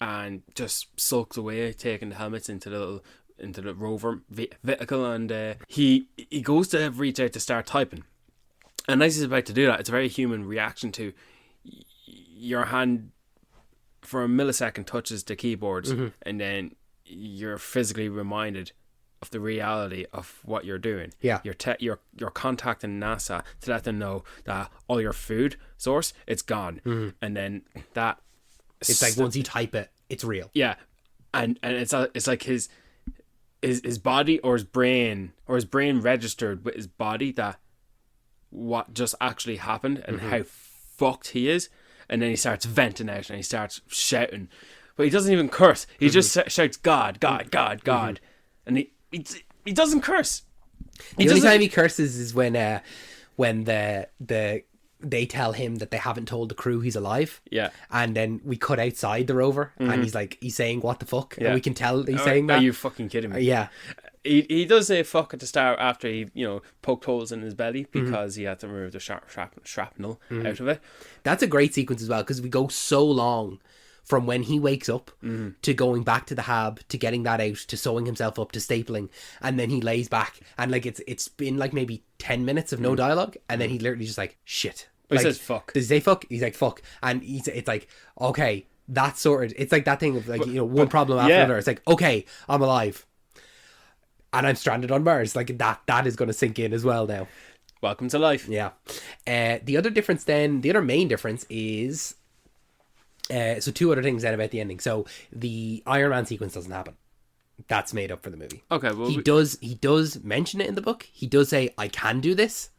S4: and just sulks away, taking the helmets into the rover vehicle, and he goes to reach out to start typing. And as he's about to do that, it's a very human reaction to your hand for a millisecond touches the keyboards, and then you're physically reminded of the reality of what you're doing.
S3: Yeah.
S4: You're contacting NASA to let them know that all your food source, it's gone. And then that...
S3: It's like once you type it, it's real.
S4: Yeah. And it's like his body or his brain registered with his body that what just actually happened and how fucked he is, and then he starts venting out and he starts shouting, but he doesn't even curse. He just shouts God, God, God, God, and he doesn't curse.
S3: The only time he curses is when they tell him that they haven't told the crew he's alive.
S4: Yeah.
S3: And then we cut outside the rover, and he's saying what the fuck, and we can tell he's saying
S4: Are
S3: that.
S4: you fucking kidding me?
S3: Yeah.
S4: He does say fuck at the start after he poked holes in his belly because he had to remove the shrapnel out of it.
S3: That's a great sequence as well, because we go so long from when he wakes up to going back to the hab, to getting that out, to sewing himself up, to stapling, and then he lays back, and like it's been like maybe 10 minutes of no dialogue, and then he literally just like, shit.
S4: But
S3: like,
S4: he says fuck.
S3: Does he say fuck? He's like fuck, and it's like, okay, that's sorted. It's like that thing of like, one problem after another. It's like, okay, I'm alive. and I'm stranded on Mars. Like that is going to sink in as well now.
S4: Welcome to life.
S3: Yeah. The other difference then, the other main difference is, so two other things then about the ending. So the Iron Man sequence doesn't happen. That's made up for the movie.
S4: Okay, well,
S3: he does mention it in the book. He does say, I can do this,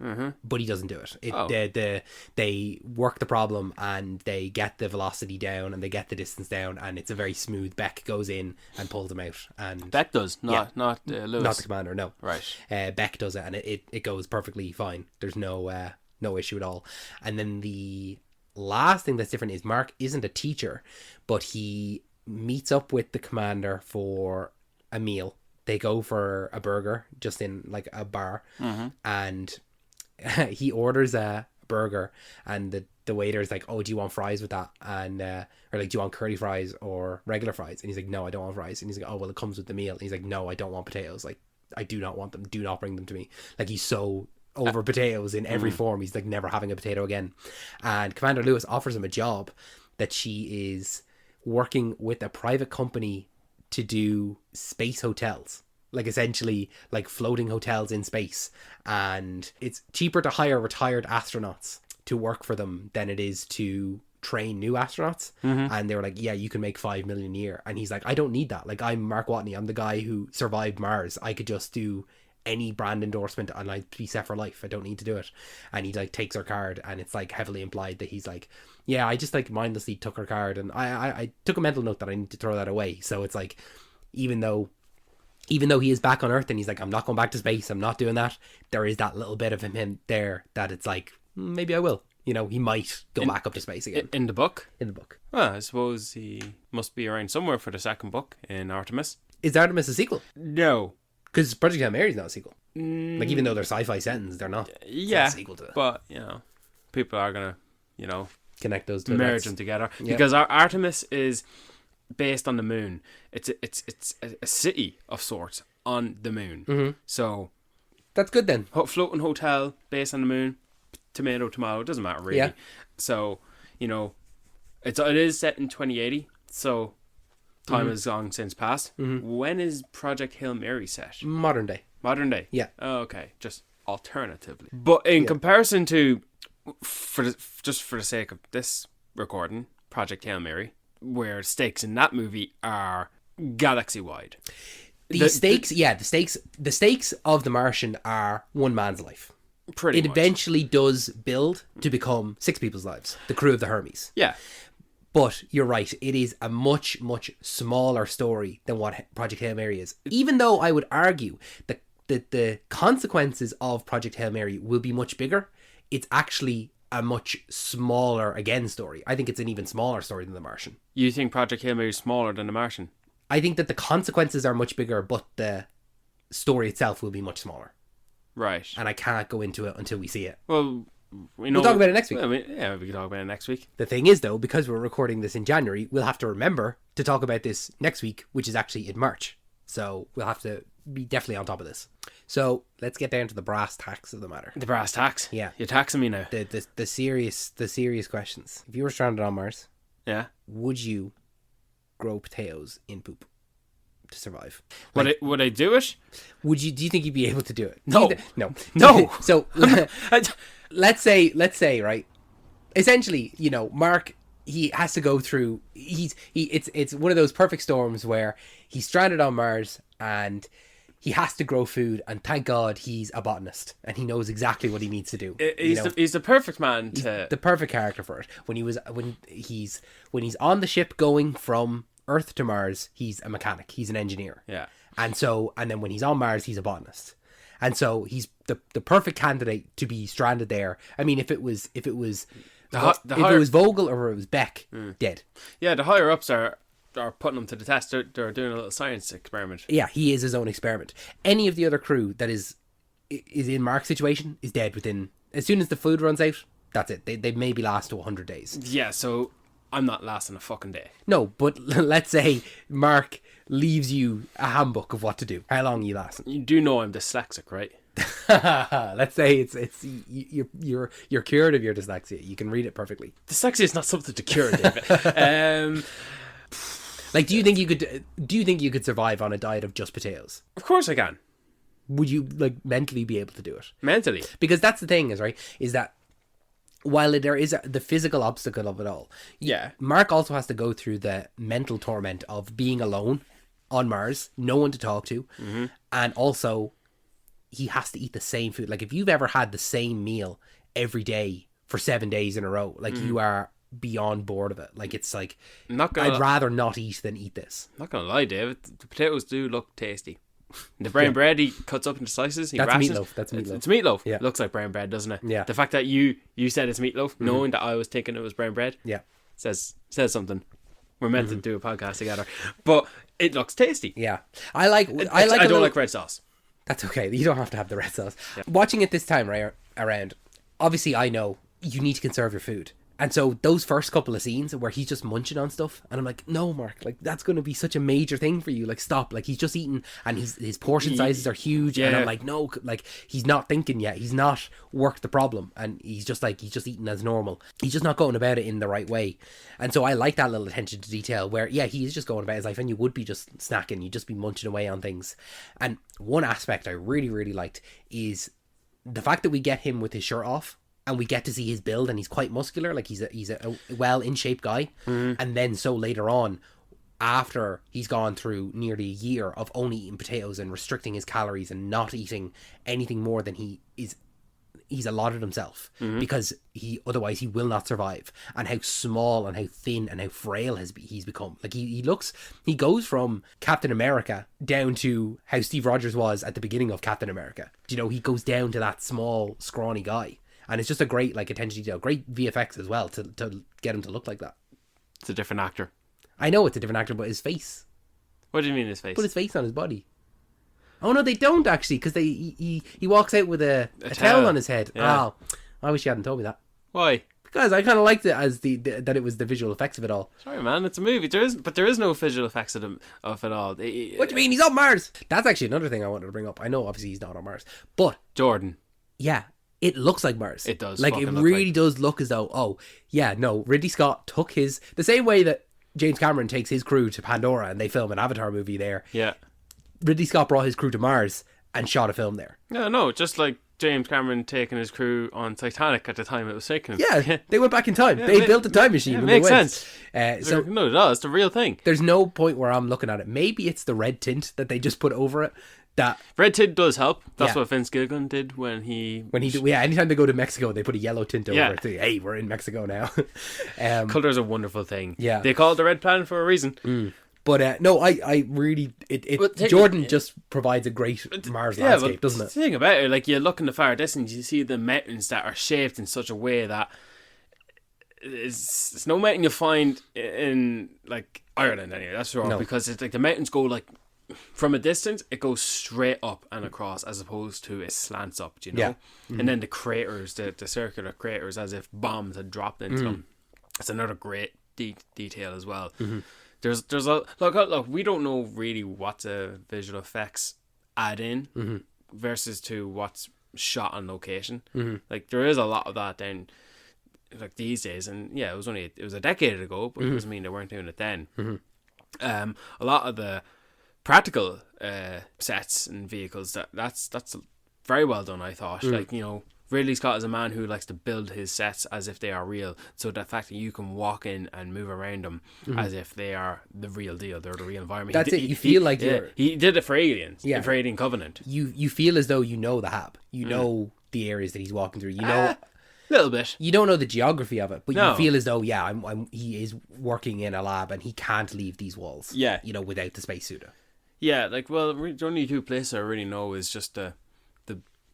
S3: but he doesn't do it. They work the problem and they get the velocity down and they get the distance down, and it's a very smooth. Beck goes in and pulls them out. And
S4: Beck does, not Lewis.
S3: not the commander, no.
S4: Right.
S3: Beck does it, and it goes perfectly fine. There's no issue at all. And then the last thing that's different is Mark isn't a teacher, but he meets up with the commander for a meal. They go for a burger just in like a bar, and he orders a burger, and the waiter's like, oh, do you want fries with that? And or like, do you want curly fries or regular fries? And he's like, no, I don't want fries. And he's like, oh, well, it comes with the meal. And he's like, no, I don't want potatoes. Like, I do not want them. Do not bring them to me. Like, he's so over potatoes in every form. He's like never having a potato again. And Commander Lewis offers him a job that she is working with a private company to do space hotels, like essentially like floating hotels in space, and it's cheaper to hire retired astronauts to work for them than it is to train new astronauts. And they were like, yeah, you can make 5 million a year. And he's like, I don't need that. Like, I'm Mark Watney, I'm the guy who survived Mars. I could just do any brand endorsement and I'd be set for life. I don't need to do it. And he like takes her card, and it's like heavily implied that he's like, yeah, I just like mindlessly took her card, and I took a mental note that I need to throw that away. So it's like, even though he is back on Earth and he's like, I'm not going back to space, I'm not doing that, there is that little bit of him there that it's like, maybe I will. You know, he might go back up to space again.
S4: In the book?
S3: In the book.
S4: Well, I suppose he must be around somewhere for the second book in Artemis.
S3: Is Artemis a sequel?
S4: No.
S3: Because Project Hail Mary is not a sequel. Like, even though they're sci-fi settings, they're not.
S4: Yeah,
S3: a sequel to it.
S4: But, you know, people are going to,
S3: connect those two.
S4: merge them together.
S3: Yeah.
S4: Because Artemis is based on the moon. It's a city of sorts on the moon. So
S3: that's good then.
S4: Floating hotel based on the moon. Tomato, it doesn't matter really.
S3: Yeah.
S4: So, you know, it is set in 2080. So time has long since passed. When is Project Hail Mary set?
S3: Modern day.
S4: Modern day.
S3: Yeah.
S4: Oh, okay. Just alternatively. But in comparison to, for the sake of this recording, Project Hail Mary, where stakes in that movie are galaxy wide.
S3: The stakes of The Martian are one man's life.
S4: Pretty
S3: It
S4: much.
S3: eventually does build to become 6 people's lives, the crew of the Hermes.
S4: Yeah.
S3: But you're right, it is a much, much smaller story than what Project Hail Mary is. Even though I would argue that the consequences of Project Hail Mary will be much bigger, it's actually a much smaller, again, story. I think it's an even smaller story than The Martian.
S4: You think Project Hail Mary is smaller than The Martian?
S3: I think that the consequences are much bigger, but the story itself will be much smaller.
S4: Right.
S3: And I can't go into it until we see it.
S4: Well, we'll
S3: talk about it next week.
S4: I mean, yeah, we can talk about it next week.
S3: The thing is, though, because we're recording this in January, we'll have to remember to talk about this next week, which is actually in March. So we'll have to be definitely on top of this. So let's get down to the brass tacks of the matter.
S4: The brass tacks?
S3: Yeah.
S4: You're taxing me now.
S3: The serious questions. If you were stranded on Mars,
S4: Yeah.
S3: would you grow potatoes in poop to survive?
S4: Would I do it?
S3: Do you think you'd be able to do it?
S4: No.
S3: No. So let's say, right? Essentially, you know, Mark, he has to go through. It's one of those perfect storms where he's stranded on Mars and he has to grow food. And thank God he's a botanist and he knows exactly what he needs to do.
S4: He's the perfect man to.
S3: The perfect character for it. When he's on the ship going from Earth to Mars, he's a mechanic. He's an engineer.
S4: Yeah.
S3: And then when he's on Mars, he's a botanist. And so he's the perfect candidate to be stranded there. I mean, if it was Vogel or it was Beck, dead.
S4: Yeah, the higher ups are putting him to the test. They're doing a little science experiment.
S3: Yeah, he is his own experiment. Any of the other crew that is in Mark's situation is dead within, as soon as the food runs out. That's it. They maybe last to 100 days.
S4: Yeah, so I'm not lasting a fucking day.
S3: No, but let's say Mark leaves you a handbook of what to do. How long are you lasting?
S4: You do know I'm dyslexic, right?
S3: Let's say it's you're cured of your dyslexia. You can read it perfectly.
S4: Dyslexia is not something to cure, David.
S3: Like, do you think you could survive on a diet of just potatoes?
S4: Of course I can.
S3: would you like mentally be able to do it?
S4: Mentally.
S3: Because that's the thing, is that while there is the physical obstacle of it all,
S4: Yeah.
S3: Mark also has to go through the mental torment of being alone on Mars, no one to talk to, and also he has to eat the same food. Like if you've ever had the same meal every day for 7 days in a row, like you are beyond bored of it. Like it's like, I'd rather not eat than eat this.
S4: Not gonna lie, David. The potatoes do look tasty. The brown bread he cuts up into slices. He
S3: That's
S4: rashes.
S3: meatloaf. That's meatloaf.
S4: It's meatloaf.
S3: Yeah.
S4: It looks like brown bread, doesn't it?
S3: Yeah.
S4: The fact that you said it's meatloaf, knowing that I was thinking it was brown bread,
S3: Yeah.
S4: says something. We're meant to do a podcast together, but it looks tasty.
S3: Yeah. I don't
S4: like red sauce.
S3: That's okay. You don't have to have the red sauce. Yeah. Watching it this time around, obviously I know you need to conserve your food. And so those first couple of scenes where he's just munching on stuff, and I'm like, no, Mark, like that's going to be such a major thing for you. Like, stop. Like, he's just eating, and his portion sizes are huge.
S4: Yeah.
S3: And I'm like, no, like he's not thinking yet. He's not worked the problem, and he's just eating as normal. He's just not going about it in the right way. And so I like that little attention to detail where, yeah, he is just going about his life, and you would be just snacking, you'd just be munching away on things. And one aspect I really, really liked is the fact that we get him with his shirt off. And we get to see his build, and he's quite muscular. Like he's a well in shape guy. And then so later on, after he's gone through nearly a year of only eating potatoes and restricting his calories and not eating anything more than he's allotted himself, because otherwise he will not survive. And how small and how thin and how frail he's become. Like he goes from Captain America down to how Steve Rogers was at the beginning of Captain America. You know, he goes down to that small, scrawny guy. And it's just a great attention to detail, great VFX as well to get him to look like that.
S4: It's a different actor.
S3: I know it's a different actor, but his face.
S4: What do you mean his face?
S3: Put his face on his body. Oh no, they don't actually, because he walks out with a towel on his head.
S4: Yeah.
S3: Oh, I wish you hadn't told me that.
S4: Why?
S3: Because I kind of liked it as that it was the visual effects of it all.
S4: Sorry, man, it's a movie. There is no visual effects of it all.
S3: What do you mean? He's on Mars. That's actually another thing I wanted to bring up. I know obviously he's not on Mars, but
S4: Jordan.
S3: Yeah. It looks like Mars.
S4: It does.
S3: Like, it really does look as though, oh, yeah, no, Ridley Scott took the same way that James Cameron takes his crew to Pandora and they film an Avatar movie there.
S4: Yeah.
S3: Ridley Scott brought his crew to Mars and shot a film there.
S4: No, just like James Cameron taking his crew on Titanic at the time it was taking him.
S3: Yeah, they went back in time. They built a time machine.
S4: It makes sense.
S3: So
S4: no, it does. It's the real thing.
S3: There's no point where I'm looking at it. Maybe it's the red tint that they just put over it. That
S4: red tint does help. That's what Vince Gilligan did when he
S3: anytime they go to Mexico, they put a yellow tint over it. Say, hey, we're in Mexico now.
S4: Color's a wonderful thing.
S3: Yeah,
S4: they call it the Red Planet for a reason.
S3: But no, I really Jordan just provides a great Mars landscape, doesn't it?
S4: The thing about it, like you look in the far distance, you see the mountains that are shaped in such a way that it's no mountain you find in like Ireland anyway. That's wrong because it's like the mountains go like. From a distance, it goes straight up and across as opposed to it slants up, you know?
S3: Yeah. Mm-hmm.
S4: And then the craters, the circular craters, as if bombs had dropped into them. It's another great detail as well. Mm-hmm. There's a look, we don't know really what the visual effects add in versus to what's shot on location. Mm-hmm. Like there is a lot of that then, like these days, and yeah, it was a decade ago, but it doesn't mean they weren't doing it then. Mm-hmm. A lot of the practical sets and vehicles that's very well done, I thought. Like, you know, Ridley Scott is a man who likes to build his sets as if they are real, so the fact that you can walk in and move around them as if they are the real deal, they're the real environment.
S3: That's it. You feel like
S4: he did it for Aliens, for Alien Covenant.
S3: You feel as though you know the hab, you know the areas that he's walking through, you know
S4: a little bit.
S3: You don't know the geography of it, but you feel as though he is working in a lab and he can't leave these walls. Yeah, you know, without the spacesuit.
S4: Yeah, like, well, the only two places I really know is just the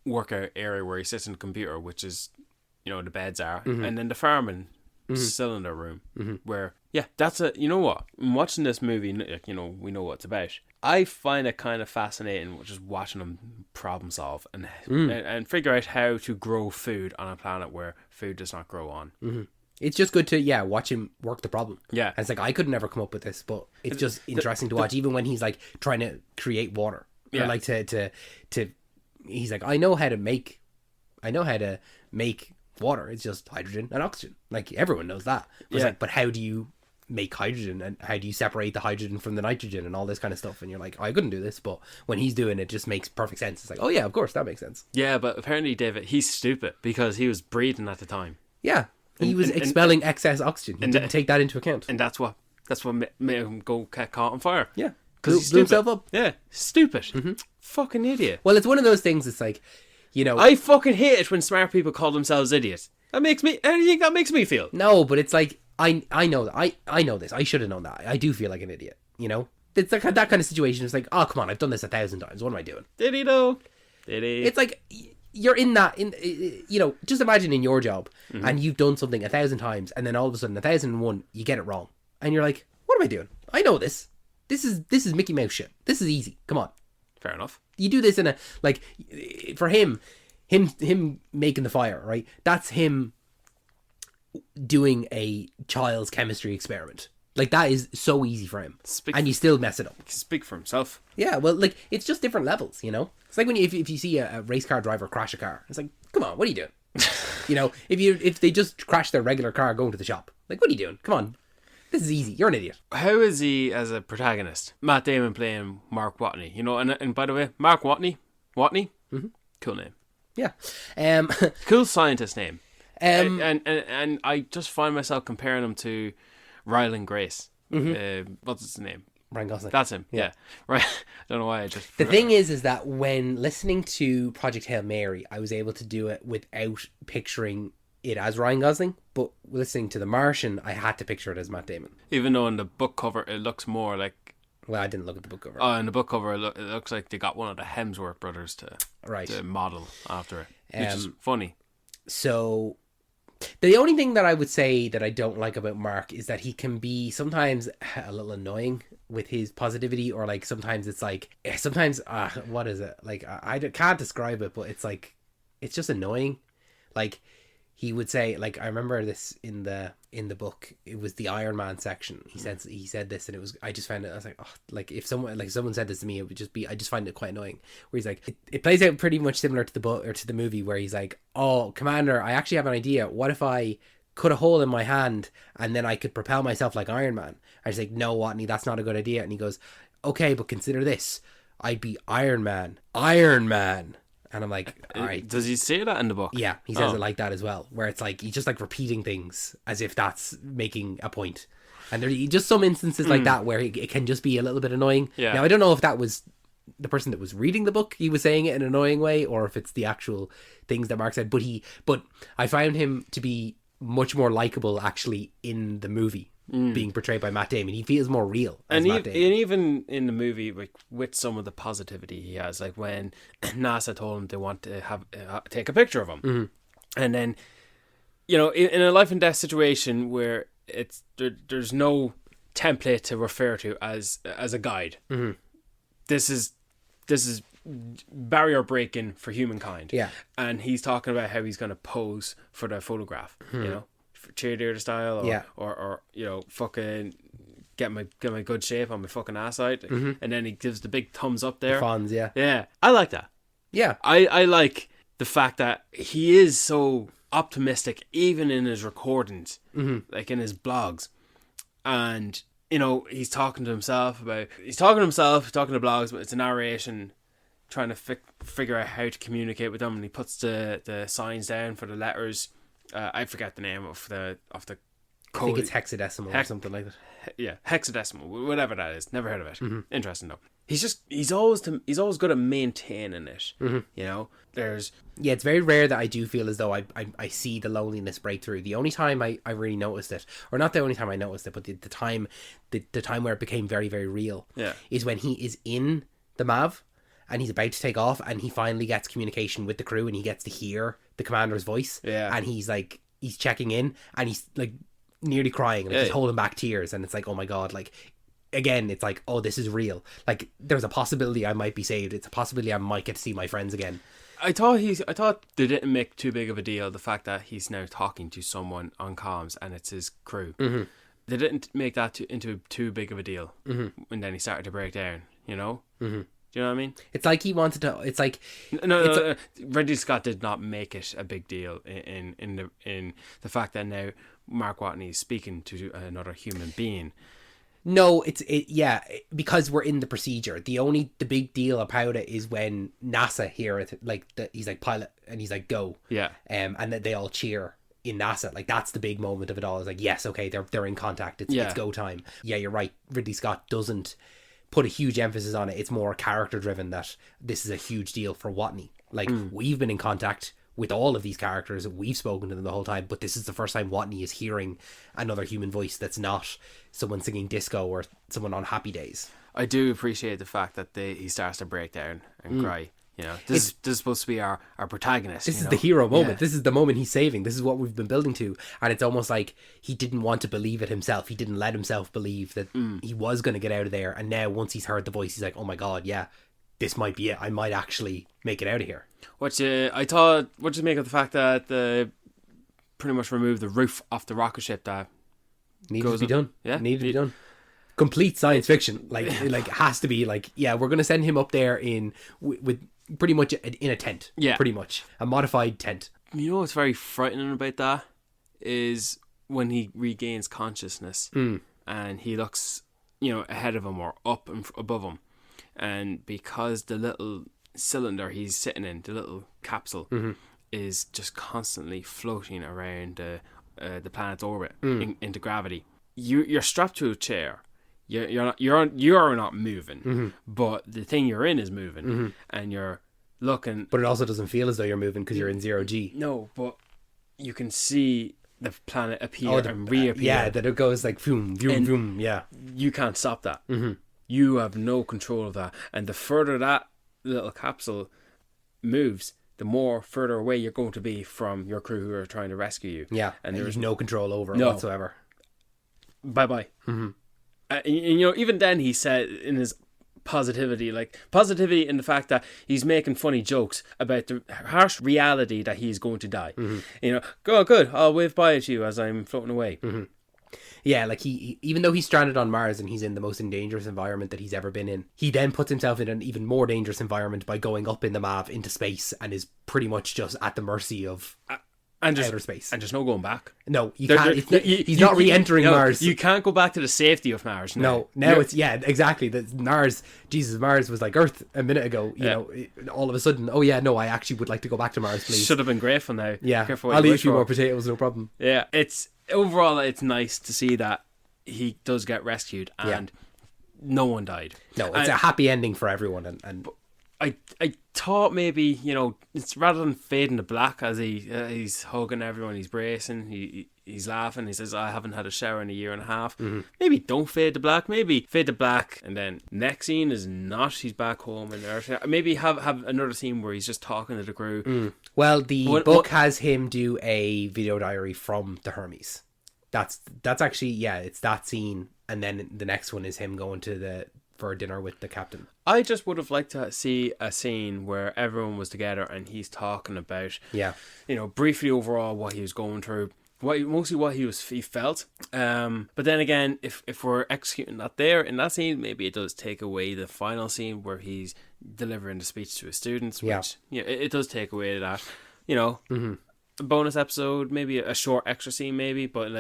S4: work area where he sits in the computer, which is, you know, the beds are, and then the fireman cylinder room, where, that's you know what, I'm watching this movie, like, you know, we know what it's about. I find it kind of fascinating just watching them problem solve and figure out how to grow food on a planet where food does not grow on.
S3: It's just good to watch him work the problem. Yeah, and it's like I could never come up with this, but it's just interesting to watch. Even when he's like trying to create water, or like to he's like, I know how to make water. It's just hydrogen and oxygen. Like everyone knows that. But it's like, but how do you make hydrogen, and how do you separate the hydrogen from the nitrogen and all this kind of stuff, and you're like, I couldn't do this, but when he's doing it, just makes perfect sense. It's like, oh yeah, of course, that makes sense.
S4: Yeah, but apparently, David, he's stupid because he was breathing at the time.
S3: Yeah, he was expelling excess oxygen. He didn't take that into account.
S4: And that's what made him get caught on fire.
S3: Yeah,
S4: because he
S3: blew himself up.
S4: Yeah, stupid. Fucking idiot.
S3: Well, it's one of those things. It's like, you know,
S4: I fucking hate it when smart people call themselves idiots. That makes me. How do you think that makes me feel?
S3: no, but it's like, I know that I know this. I should have known that. I do feel like an idiot. You know, it's like that kind of situation. It's like, oh come on, I've done this 1,000 times. What am I doing?
S4: Did he though? Did he?
S3: It's like, you're in that, you know, just imagine in your job, and you've done something 1,000 times, and then all of a sudden 1,001 you get it wrong, and you're like, what am I doing? I know this. This is Mickey Mouse shit. This is easy. Come on.
S4: Fair enough.
S3: You do this in a, like, for him making the fire, right? That's him doing a child's chemistry experiment. Like, that is so easy for him. And you still mess it up.
S4: Speak for himself.
S3: Yeah, well, like, it's just different levels, you know? It's like when if you see a race car driver crash a car, it's like, come on, what are you doing? You know, if they just crash their regular car going to the shop, like, what are you doing? Come on. This is easy. You're an idiot.
S4: How is he as a protagonist? Matt Damon playing Mark Watney. You know, and by the way, Mark Watney? Cool name.
S3: Yeah.
S4: Cool scientist name. And I just find myself comparing him to Ryland Grace. What's his name?
S3: Ryan Gosling.
S4: That's him. Yeah. Right. I don't know why I just.
S3: The thing is that when listening to Project Hail Mary, I was able to do it without picturing it as Ryan Gosling, but listening to The Martian, I had to picture it as Matt Damon.
S4: Even though in the book cover it looks more like.
S3: Well, I didn't look at the book cover.
S4: Oh, in the book cover it looks like they got one of the Hemsworth brothers to model after it, which is funny.
S3: So, the only thing that I would say that I don't like about Mark is that he can be sometimes a little annoying with his positivity, or like sometimes it's like, what is it? Like, I can't describe it, but it's like, it's just annoying. Like, he would say, like, I remember this in the book, it was the Iron Man section. He said this, and it was, I just found it, I was like, oh, like if someone said this to me, it would just be, I just find it quite annoying. Where he's like, it plays out pretty much similar to the book or to the movie, where he's like, oh, Commander, I actually have an idea. What if I cut a hole in my hand and then I could propel myself like Iron Man? I was like, no, Watney, that's not a good idea. And he goes, okay, but consider this. I'd be Iron Man. And I'm like, all right.
S4: Does he say that in the book?
S3: Yeah, he says it like that as well, where it's like, he's just like repeating things as if that's making a point. And there's just some instances like that where it can just be a little bit annoying.
S4: Yeah.
S3: Now, I don't know if that was the person that was reading the book, he was saying it in an annoying way, or if it's the actual things that Mark said. But I found him to be much more likable actually in the movie. Being portrayed by Matt Damon, he feels more real as Matt Damon.
S4: And even in the movie, like with some of the positivity he has, like when NASA told him they want to have take a picture of him, and then, you know, in a life and death situation where it's there's no template to refer to as a guide. This is barrier breaking for humankind.
S3: Yeah,
S4: and he's talking about how he's going to pose for the photograph. You know. Cheerleader style, or you know, fucking get my good shape on my fucking ass out, and then he gives the big thumbs up there.
S3: The fawns,
S4: yeah, I like that.
S3: Yeah,
S4: I like the fact that he is so optimistic, even in his recordings, like in his blogs, and you know, he's talking to talking to blogs, but it's a narration trying to figure out how to communicate with them, and he puts the signs down for the letters. I forget the name of the code.
S3: I think it's hexadecimal or something like that.
S4: Yeah, hexadecimal, whatever that is. Never heard of it. Interesting though. He's always good at maintaining it. You know,
S3: it's very rare that I do feel as though I see the loneliness break through. The only time I really noticed it, or not the only time I noticed it, but the time where it became very, very real, is when he is in the MAV and he's about to take off, and he finally gets communication with the crew, and he gets to hear the commander's voice, and he's checking in, and he's like nearly crying, and he's holding back tears, and it's like, oh my god, like, again, it's like, oh, this is real. Like, there's a possibility I might be saved. It's a possibility I might get to see my friends again.
S4: I thought they didn't make too big of a deal the fact that he's now talking to someone on comms and it's his crew. They didn't make that into too big of a deal, and then he started to break down. You know. Do you know what I mean?
S3: It's like he wanted to. It's like
S4: No. Ridley Scott did not make it a big deal in the fact that now Mark Watney is speaking to another human being.
S3: No, because we're in the procedure. The big deal about it is when NASA hear it, like he's like pilot and he's like go, and that they all cheer in NASA. Like that's the big moment of it all. It's like yes, okay, they're in contact. It's go time. Yeah, you're right. Ridley Scott doesn't put a huge emphasis on it. It's more character driven that this is a huge deal for Watney. Like we've been in contact with all of these characters, we've spoken to them the whole time, but this is the first time Watney is hearing another human voice that's not someone singing disco or someone on Happy Days.
S4: I do appreciate the fact that he starts to break down and cry. You know, this is supposed to be our protagonist.
S3: This is the hero moment. This is the moment he's saving. This is what we've been building to. And it's almost like he didn't want to believe it himself. He didn't let himself believe that he was going to get out of there. And now once he's heard the voice, he's like, oh my God, yeah, this might be it. I might actually make it out of here. What do you make of the fact that they pretty much removed the roof off the rocket ship that needed to be done? Yeah, needed to be done. Complete science fiction. Like it has to be like, yeah, we're going to send him up there with pretty much in a tent. Yeah. Pretty much. A modified tent.
S4: You know what's very frightening about that is when he regains consciousness and he looks, ahead of him or up and above him. And because the little cylinder he's sitting in, the little capsule, is just constantly floating around the planet's orbit into gravity, you're strapped to a chair. You are not moving, but the thing you're in is moving, and you're looking.
S3: But it also doesn't feel as though you're moving because you're in 0G.
S4: No, but you can see the planet appear and reappear.
S3: Yeah, that it goes like boom, boom, boom. Yeah,
S4: you can't stop that. You have no control of that, and the further that little capsule moves, the more further away you're going to be from your crew who are trying to rescue you.
S3: Yeah, and there's no control over it whatsoever.
S4: Bye. Even then he said in his positivity in the fact that he's making funny jokes about the harsh reality that he's going to die. Go good, I'll wave bye to you as I'm floating away.
S3: Yeah, like he even though he's stranded on Mars and he's in the most dangerous environment that he's ever been in, he then puts himself in an even more dangerous environment by going up in the MAV into space and is pretty much just at the mercy of outer space.
S4: And just no going back.
S3: No, you can't. He's not re-entering Mars.
S4: You can't go back to the safety of Mars.
S3: No, it's exactly. Mars was like Earth a minute ago. You know, all of a sudden, I actually would like to go back to Mars, please.
S4: Should have been grateful now.
S3: Yeah, I'll eat a few more potatoes, no problem.
S4: Yeah, overall it's nice to see that he does get rescued and no one died.
S3: No, it's a happy ending for everyone, and
S4: I thought maybe it's rather than fading to black as he's hugging everyone, he's bracing, he's laughing, he says I haven't had a shower in a year and a half. Maybe don't fade to black, maybe fade to black and then next scene is not he's back home in Earth. Maybe have another scene where he's just talking to the crew.
S3: Well, the book has him do a video diary from the Hermes. That's actually it's that scene, and then the next one is him going for a dinner with the captain.
S4: I just would have liked to see a scene where everyone was together and he's talking about, briefly overall what he was going through, mostly what he felt. But then again, if we're executing that there in that scene, maybe it does take away the final scene where he's delivering the speech to his students, which it does take away that, a bonus episode, maybe a short extra scene, maybe, but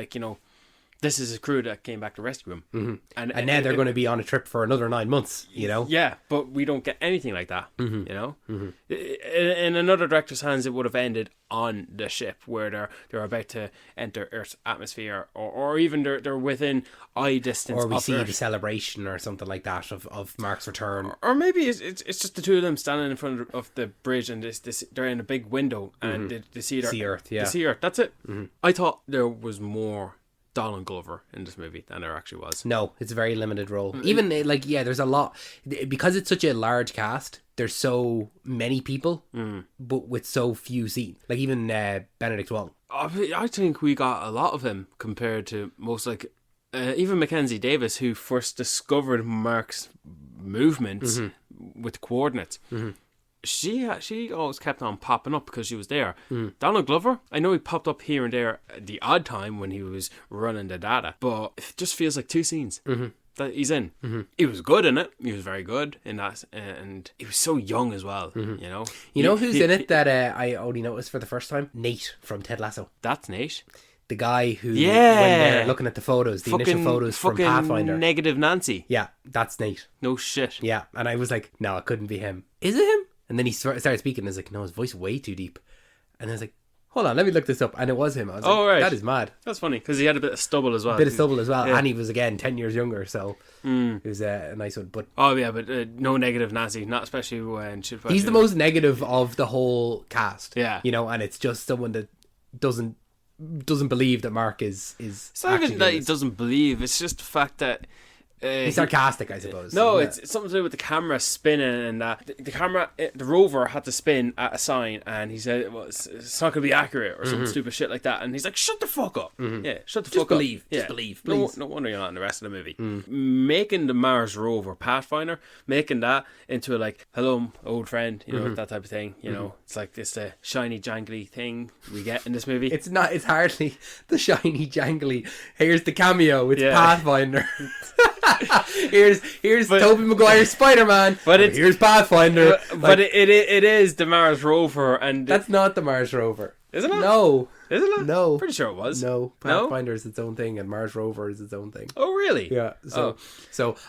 S4: this is a crew that came back to rescue him.
S3: And now they're going to be on a trip for another 9 months,
S4: Yeah, but we don't get anything like that, In another director's hands, it would have ended on the ship where they're about to enter Earth's atmosphere, or even they're within eye distance.
S3: Or we see
S4: Earth.
S3: the celebration or something like that of Mark's return.
S4: Or maybe it's just the two of them standing in front of the bridge and they're in a big window and they see
S3: Earth, yeah.
S4: They see Earth, that's it. I thought there was more Donald Glover in this movie than there actually was.
S3: No, it's a very limited role. Even there's a lot because it's such a large cast. There's so many people, but with so few scenes. Like even Benedict Wong.
S4: I think we got a lot of him compared to most even Mackenzie Davis, who first discovered Mark's movements with coordinates. She always kept on popping up because she was there. Donald Glover, I know he popped up here and there at the odd time when he was running the data, but it just feels like 2 scenes. that he's in. He was good in it. He was very good in that, and he was so young as well. You know.
S3: You know who's in it that I only noticed for the first time? Nate from Ted Lasso.
S4: That's Nate.
S3: The guy who,
S4: Yeah.
S3: when they're looking at the photos, the initial photos from
S4: fucking
S3: Pathfinder.
S4: Negative Nancy.
S3: Yeah, that's Nate.
S4: No shit.
S3: Yeah, and I was like, no, it couldn't be him. Is it him? And then he started speaking, and I was like, no, his voice is way too deep. And I was like, hold on, let me look this up. And it was him. I was like,
S4: Right.
S3: that is mad.
S4: That's funny because he had a bit of stubble as well.
S3: Bit of stubble as well.
S4: Yeah.
S3: And he was, again, 10 years younger, so it was a nice one. But
S4: Oh yeah, but no negative Nancy, not especially when she.
S3: he's the most negative of the whole cast.
S4: Yeah.
S3: You know, and it's just someone that doesn't believe that Mark is
S4: It's not
S3: actually
S4: even that
S3: doing
S4: he
S3: this.
S4: doesn't believe. It's just the fact that
S3: He's sarcastic, I suppose.
S4: No,
S3: Yeah.
S4: it's something to do with the camera spinning and that. The camera, the rover had to spin at a sign, and he said, well, it's not going to be accurate or some stupid shit like that. And he's like, shut the fuck up. Yeah, shut the fuck
S3: believe.
S4: up.
S3: Just
S4: Yeah.
S3: believe,
S4: No,
S3: please.
S4: no wonder you're not in the rest of the movie. Making the Mars rover Pathfinder, making that into a, like, hello, old friend, you know, that type of thing. You know, it's like this shiny, jangly thing we get in this movie.
S3: It's hardly the shiny jangly. Here's the cameo. It's
S4: Yeah.
S3: Pathfinder. here's Tobey Maguire's Spider-Man.
S4: But it's-
S3: here's Pathfinder.
S4: but it is the Mars rover, and
S3: That's not the Mars rover.
S4: Is it not?
S3: No.
S4: Is it not?
S3: No.
S4: Pretty sure it was.
S3: No.
S4: No?
S3: Pathfinder is its own thing, and Mars rover is its own thing.
S4: Oh, really?
S3: Yeah. So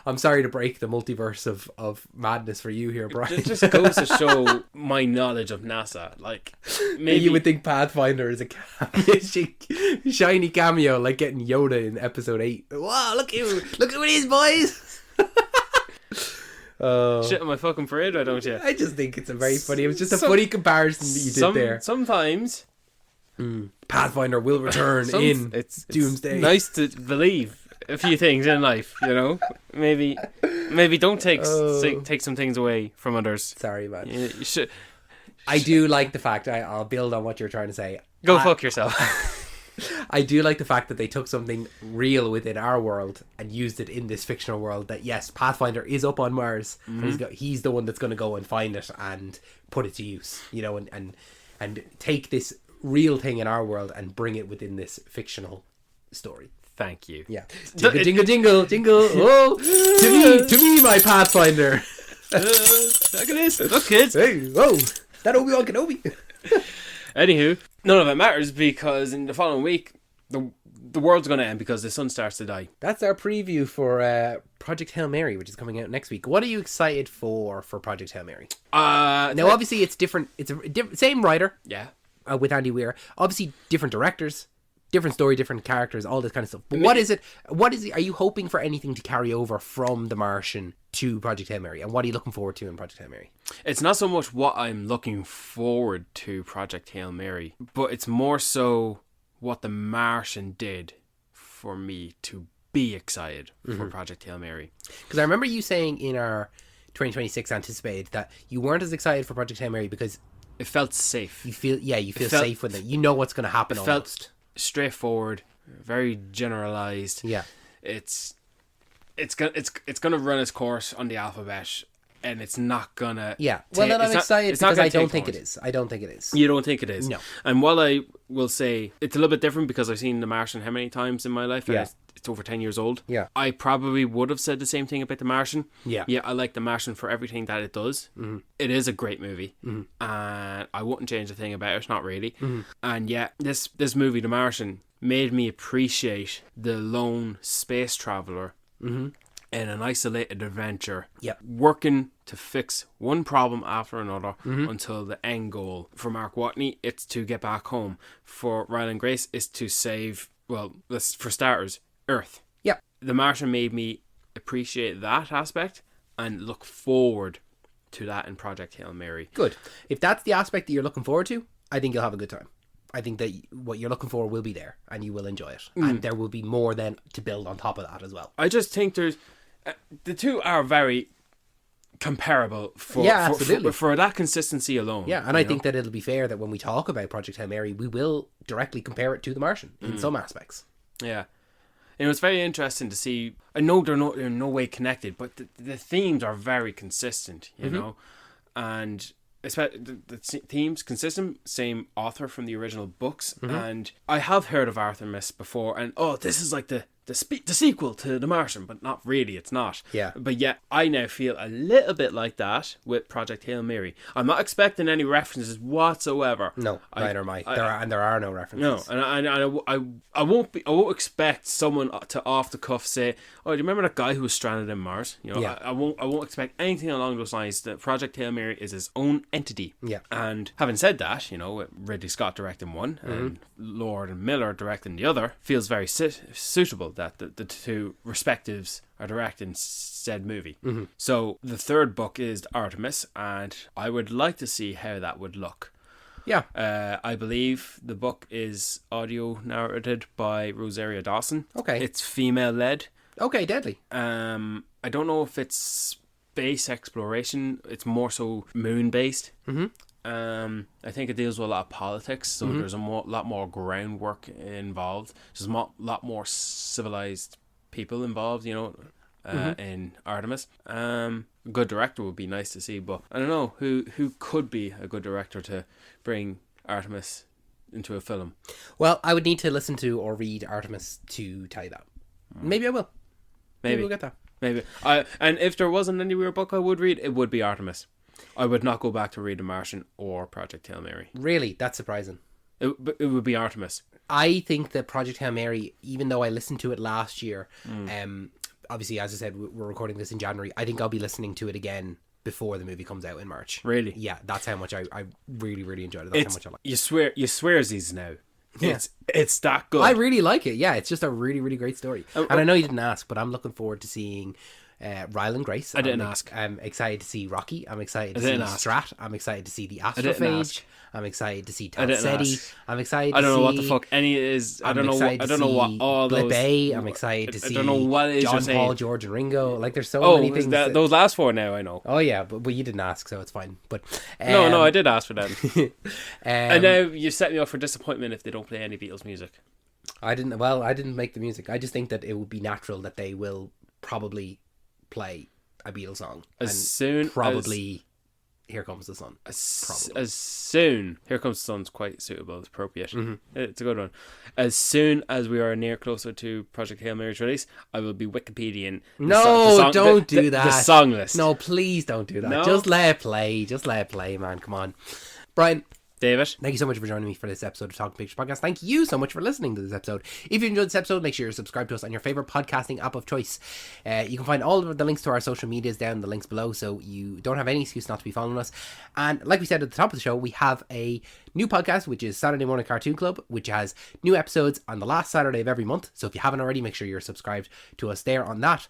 S3: I'm sorry to break the multiverse of madness for you here, Brian.
S4: It just goes to show my knowledge of NASA. Like, maybe
S3: You would think Pathfinder is a shiny cameo, like getting Yoda in episode 8. Wow, look at these boys.
S4: shit on my fucking parade, why don't you?
S3: I just think it's a very funny. It was just a funny comparison that you did there.
S4: Sometimes
S3: Pathfinder will return in
S4: it's
S3: Doomsday.
S4: nice to believe a few things in life, you know. Maybe don't take some things away from others.
S3: Sorry, man.
S4: You should
S3: I do like the fact. I'll build on what you're trying to say.
S4: go fuck yourself.
S3: I do like the fact that they took something real within our world and used it in this fictional world. That yes, Pathfinder is up on Mars. And he's the one that's going to go and find it and put it to use. You know, and take this real thing in our world and bring it within this fictional story.
S4: Thank you.
S3: Yeah. Jingle, jingle, jingle, jingle. Oh, to me, my Pathfinder.
S4: Look at this. Look, kids.
S3: Hey, whoa, that Obi-Wan Kenobi.
S4: Anywho, none of it matters because in the following week, the world's going to end because the sun starts to die.
S3: That's our preview for Project Hail Mary, which is coming out next week. What are you excited for Project Hail Mary? Now, obviously, it's different. It's a same writer.
S4: Yeah.
S3: With Andy Weir. Obviously, different directors, different story, different characters, all this kind of stuff. But what is it? Are you hoping for anything to carry over from The Martian to Project Hail Mary? And what are you looking forward to in Project Hail Mary?
S4: It's not so much what I'm looking forward to Project Hail Mary, but it's more so what The Martian did for me to be excited for Project Hail Mary.
S3: Because I remember you saying in our 2026 anticipated that you weren't as excited for Project Hail Mary because
S4: It felt safe.
S3: you feel
S4: felt-
S3: safe with it. You know what's going to happen
S4: It
S3: almost.
S4: felt straightforward, very generalized.
S3: Yeah.
S4: It's gonna run its course on the alphabet, and it's not gonna.
S3: Yeah. Well, then I'm
S4: it's not-
S3: excited
S4: it's not
S3: because
S4: gonna
S3: I don't
S4: take
S3: think it
S4: moment.
S3: is. I don't think it is.
S4: You don't think it is?
S3: No.
S4: And while I will say it's a little bit different because I've seen The Martian how many times in my life? And
S3: Yeah.
S4: it's over 10 years old.
S3: Yeah.
S4: I probably would have said the same thing about The Martian.
S3: Yeah.
S4: Yeah, I like The Martian for everything that it does. Mm-hmm. It is a great movie. Mm-hmm. And I wouldn't change a thing about it, not really. Mm-hmm. And yet, this movie, The Martian, made me appreciate the lone space traveler in an isolated adventure,
S3: Yep.
S4: working to fix one problem after another until the end goal. For Mark Watney, it's to get back home. For Ryland Grace, it's to save, well, for starters, Earth.
S3: Yep.
S4: The Martian made me appreciate that aspect and look forward to that in Project Hail Mary.
S3: Good. If that's the aspect that you're looking forward to, I think you'll have a good time. I think that what you're looking for will be there and you will enjoy it. And there will be more then to build on top of that as well.
S4: I just think there's the two are very comparable for
S3: absolutely.
S4: for that consistency alone.
S3: Yeah, and I
S4: you know?
S3: think that it'll be fair that when we talk about Project Hail Mary, we will directly compare it to The Martian in some aspects.
S4: Yeah. You know, it's very interesting to see. I know they're in no way connected, but the themes are very consistent, you know? And the themes consistent, same author from the original books. And I have heard of Artemis before, and this is like the the sequel to The Martian, but not really, it's not.
S3: Yeah.
S4: But yet, I now feel a little bit like that with Project Hail Mary. I'm not expecting any references whatsoever.
S3: No, neither am I. There are no references.
S4: No, and I won't expect someone to off the cuff say, "Oh, do you remember that guy who was stranded in Mars?" You know,
S3: Yeah.
S4: I won't expect anything along those lines. That Project Hail Mary is its own entity.
S3: Yeah.
S4: And having said that, you know, with Ridley Scott directing one and Lord and Miller directing the other, feels very suitable that the two respectives are directing said movie. So the third book is Artemis, and I would like to see how that would look.
S3: Yeah.
S4: I believe the book is audio narrated by Rosario Dawson.
S3: Okay.
S4: It's female led.
S3: Okay, deadly.
S4: I don't know if it's space exploration. It's more so moon based. I think it deals with a lot of politics, so there's lot more groundwork involved. There's a lot more civilized people involved, you know, in Artemis. Good director would be nice to see, but I don't know who could be a good director to bring Artemis into a film.
S3: Well, I would need to listen to or read Artemis to tell you that. Maybe I will. Maybe we'll get there.
S4: Maybe. And if there was an Andy Weir book I would read, it would be Artemis. I would not go back to read The Martian or Project Hail Mary.
S3: Really? That's surprising.
S4: It would be Artemis.
S3: I think that Project Hail Mary, even though I listened to it last year, obviously, as I said, we're recording this in January. I think I'll be listening to it again before the movie comes out in March.
S4: Really?
S3: Yeah, that's how much I really, really enjoyed it. That's how much I like it.
S4: You swearsies now.
S3: Yeah.
S4: It's that good.
S3: I really like it. Yeah, it's just a really, really great story. And I know you didn't ask, but I'm looking forward to seeing Ryland Grace.
S4: I didn't ask.
S3: I'm excited to see Rocky. I'm excited to see Strat. I'm excited to see the Astrophage. I'm excited to see Talsetti. I'm excited to see...
S4: I don't know what the fuck any is. I don't know what all those...
S3: Blip A. I'm excited to see...
S4: I don't know what it is
S3: John,
S4: you're saying.
S3: Paul, George and Ringo. Like, there's so many things.
S4: Those last four now, I know.
S3: Oh, yeah, but you didn't ask, so it's fine. But
S4: No, I did ask for them. And now you set me up for disappointment if they don't play any Beatles music.
S3: I didn't make the music. I just think that it would be natural that they will probably play a Beatles song. Here Comes the Sun.
S4: As soon, Here Comes the Sun's quite suitable. It's appropriate. It's a good one. As soon as we are near closer to Project Hail Mary's release, I will be Wikipediaing.
S3: Don't do that.
S4: The song list.
S3: No, please don't do that.
S4: No?
S3: Just let it play. Just let it play, man. Come on. Brian.
S4: David,
S3: thank you so much for joining me for this episode of Talking Pictures Podcast. Thank you so much for listening to this episode. If you enjoyed this episode, make sure you're subscribed to us on your favorite podcasting app of choice. You can find all of the links to our social medias down in the links below, so you don't have any excuse not to be following us. And like we said at the top of the show, we have a new podcast, which is Saturday Morning Cartoon Club, which has new episodes on the last Saturday of every month. So if you haven't already, make sure you're subscribed to us there on that.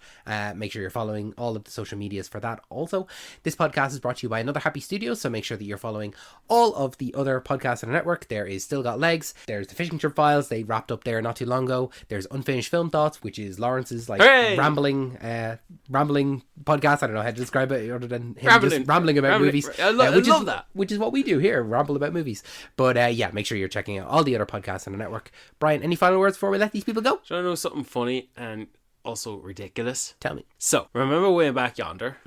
S3: Make sure you're following all of the social medias for that also. This podcast is brought to you by Another Happy Studios, so make sure that you're following all of the other podcasts on our network. There is Still Got Legs, there's the Fishing Trip Files, they wrapped up there not too long ago. There's Unfinished Film Thoughts, which is Lawrence's rambling podcast. I don't know how to describe it other than him just rambling about movies.
S4: I love that.
S3: Which is what we do here, ramble about movies. But yeah, make sure you're checking out all the other podcasts on the network. Brian, any final words before we let these people go?
S4: Do you know something funny and also ridiculous?
S3: Tell me.
S4: So, remember way back yonder,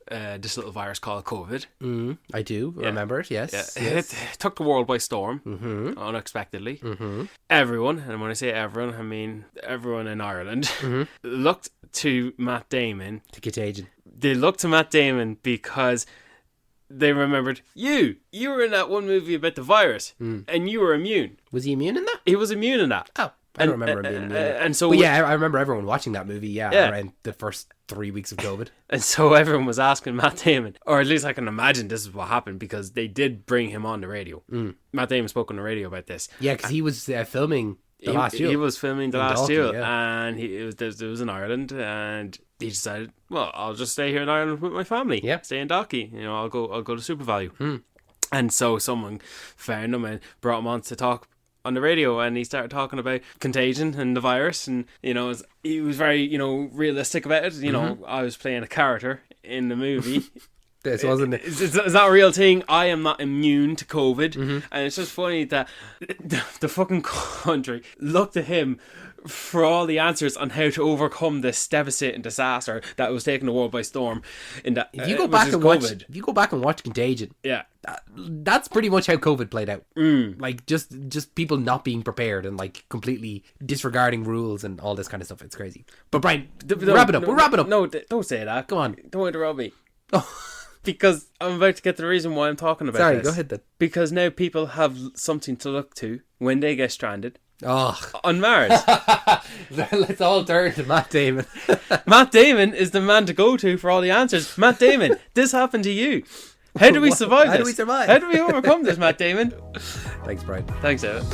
S4: this little virus called COVID?
S3: I do remember it, yes.
S4: Yeah. It took the world by storm, unexpectedly. Everyone, and when I say everyone, I mean everyone in Ireland, looked to Matt Damon.
S3: To Contagion.
S4: They looked to Matt Damon because they remembered, you were in that one movie about the virus, and you were immune.
S3: Was he immune in that?
S4: He was immune in that.
S3: Oh, I don't remember him being immune.
S4: And so,
S3: but yeah, I remember everyone watching that movie, around the first 3 weeks of COVID.
S4: And so everyone was asking Matt Damon, or at least I can imagine this is what happened, because they did bring him on the radio. Matt Damon spoke on the radio about this.
S3: Yeah, because he was filming the last year.
S4: He was filming the last year,
S3: and
S4: it was in Ireland, and he decided, well, I'll just stay here in Ireland with my family.
S3: Yeah,
S4: stay in Dalkey. I'll go to Super Value. And so someone found him and brought him on to talk on the radio, and he started talking about contagion and the virus, and he was very realistic about it. I was playing a character in the movie.
S3: This wasn't it.
S4: It's not a real thing. I am not immune to COVID. And it's just funny that the fucking country looked to him for all the answers on how to overcome this devastating disaster that was taking the world by storm.
S3: If you go back and watch Contagion,
S4: yeah,
S3: that's pretty much how COVID played out. Like just people not being prepared and like completely disregarding rules and all this kind of stuff. It's crazy. But Brian, wrap it up. We're wrapping up.
S4: No, don't say that.
S3: Go on.
S4: Don't interrupt me. Because I'm about to get to the reason why I'm talking about this.
S3: Sorry, go ahead then.
S4: Because now people have something to look to when they get stranded.
S3: Oh,
S4: on Mars.
S3: Let's all turn to Matt Damon.
S4: Matt Damon is the man to go to for all the answers. Matt Damon, this happened to you. How do we survive this?
S3: How do we survive?
S4: How do we overcome this, Matt Damon?
S3: Thanks, Brian.
S4: Thanks, Evan.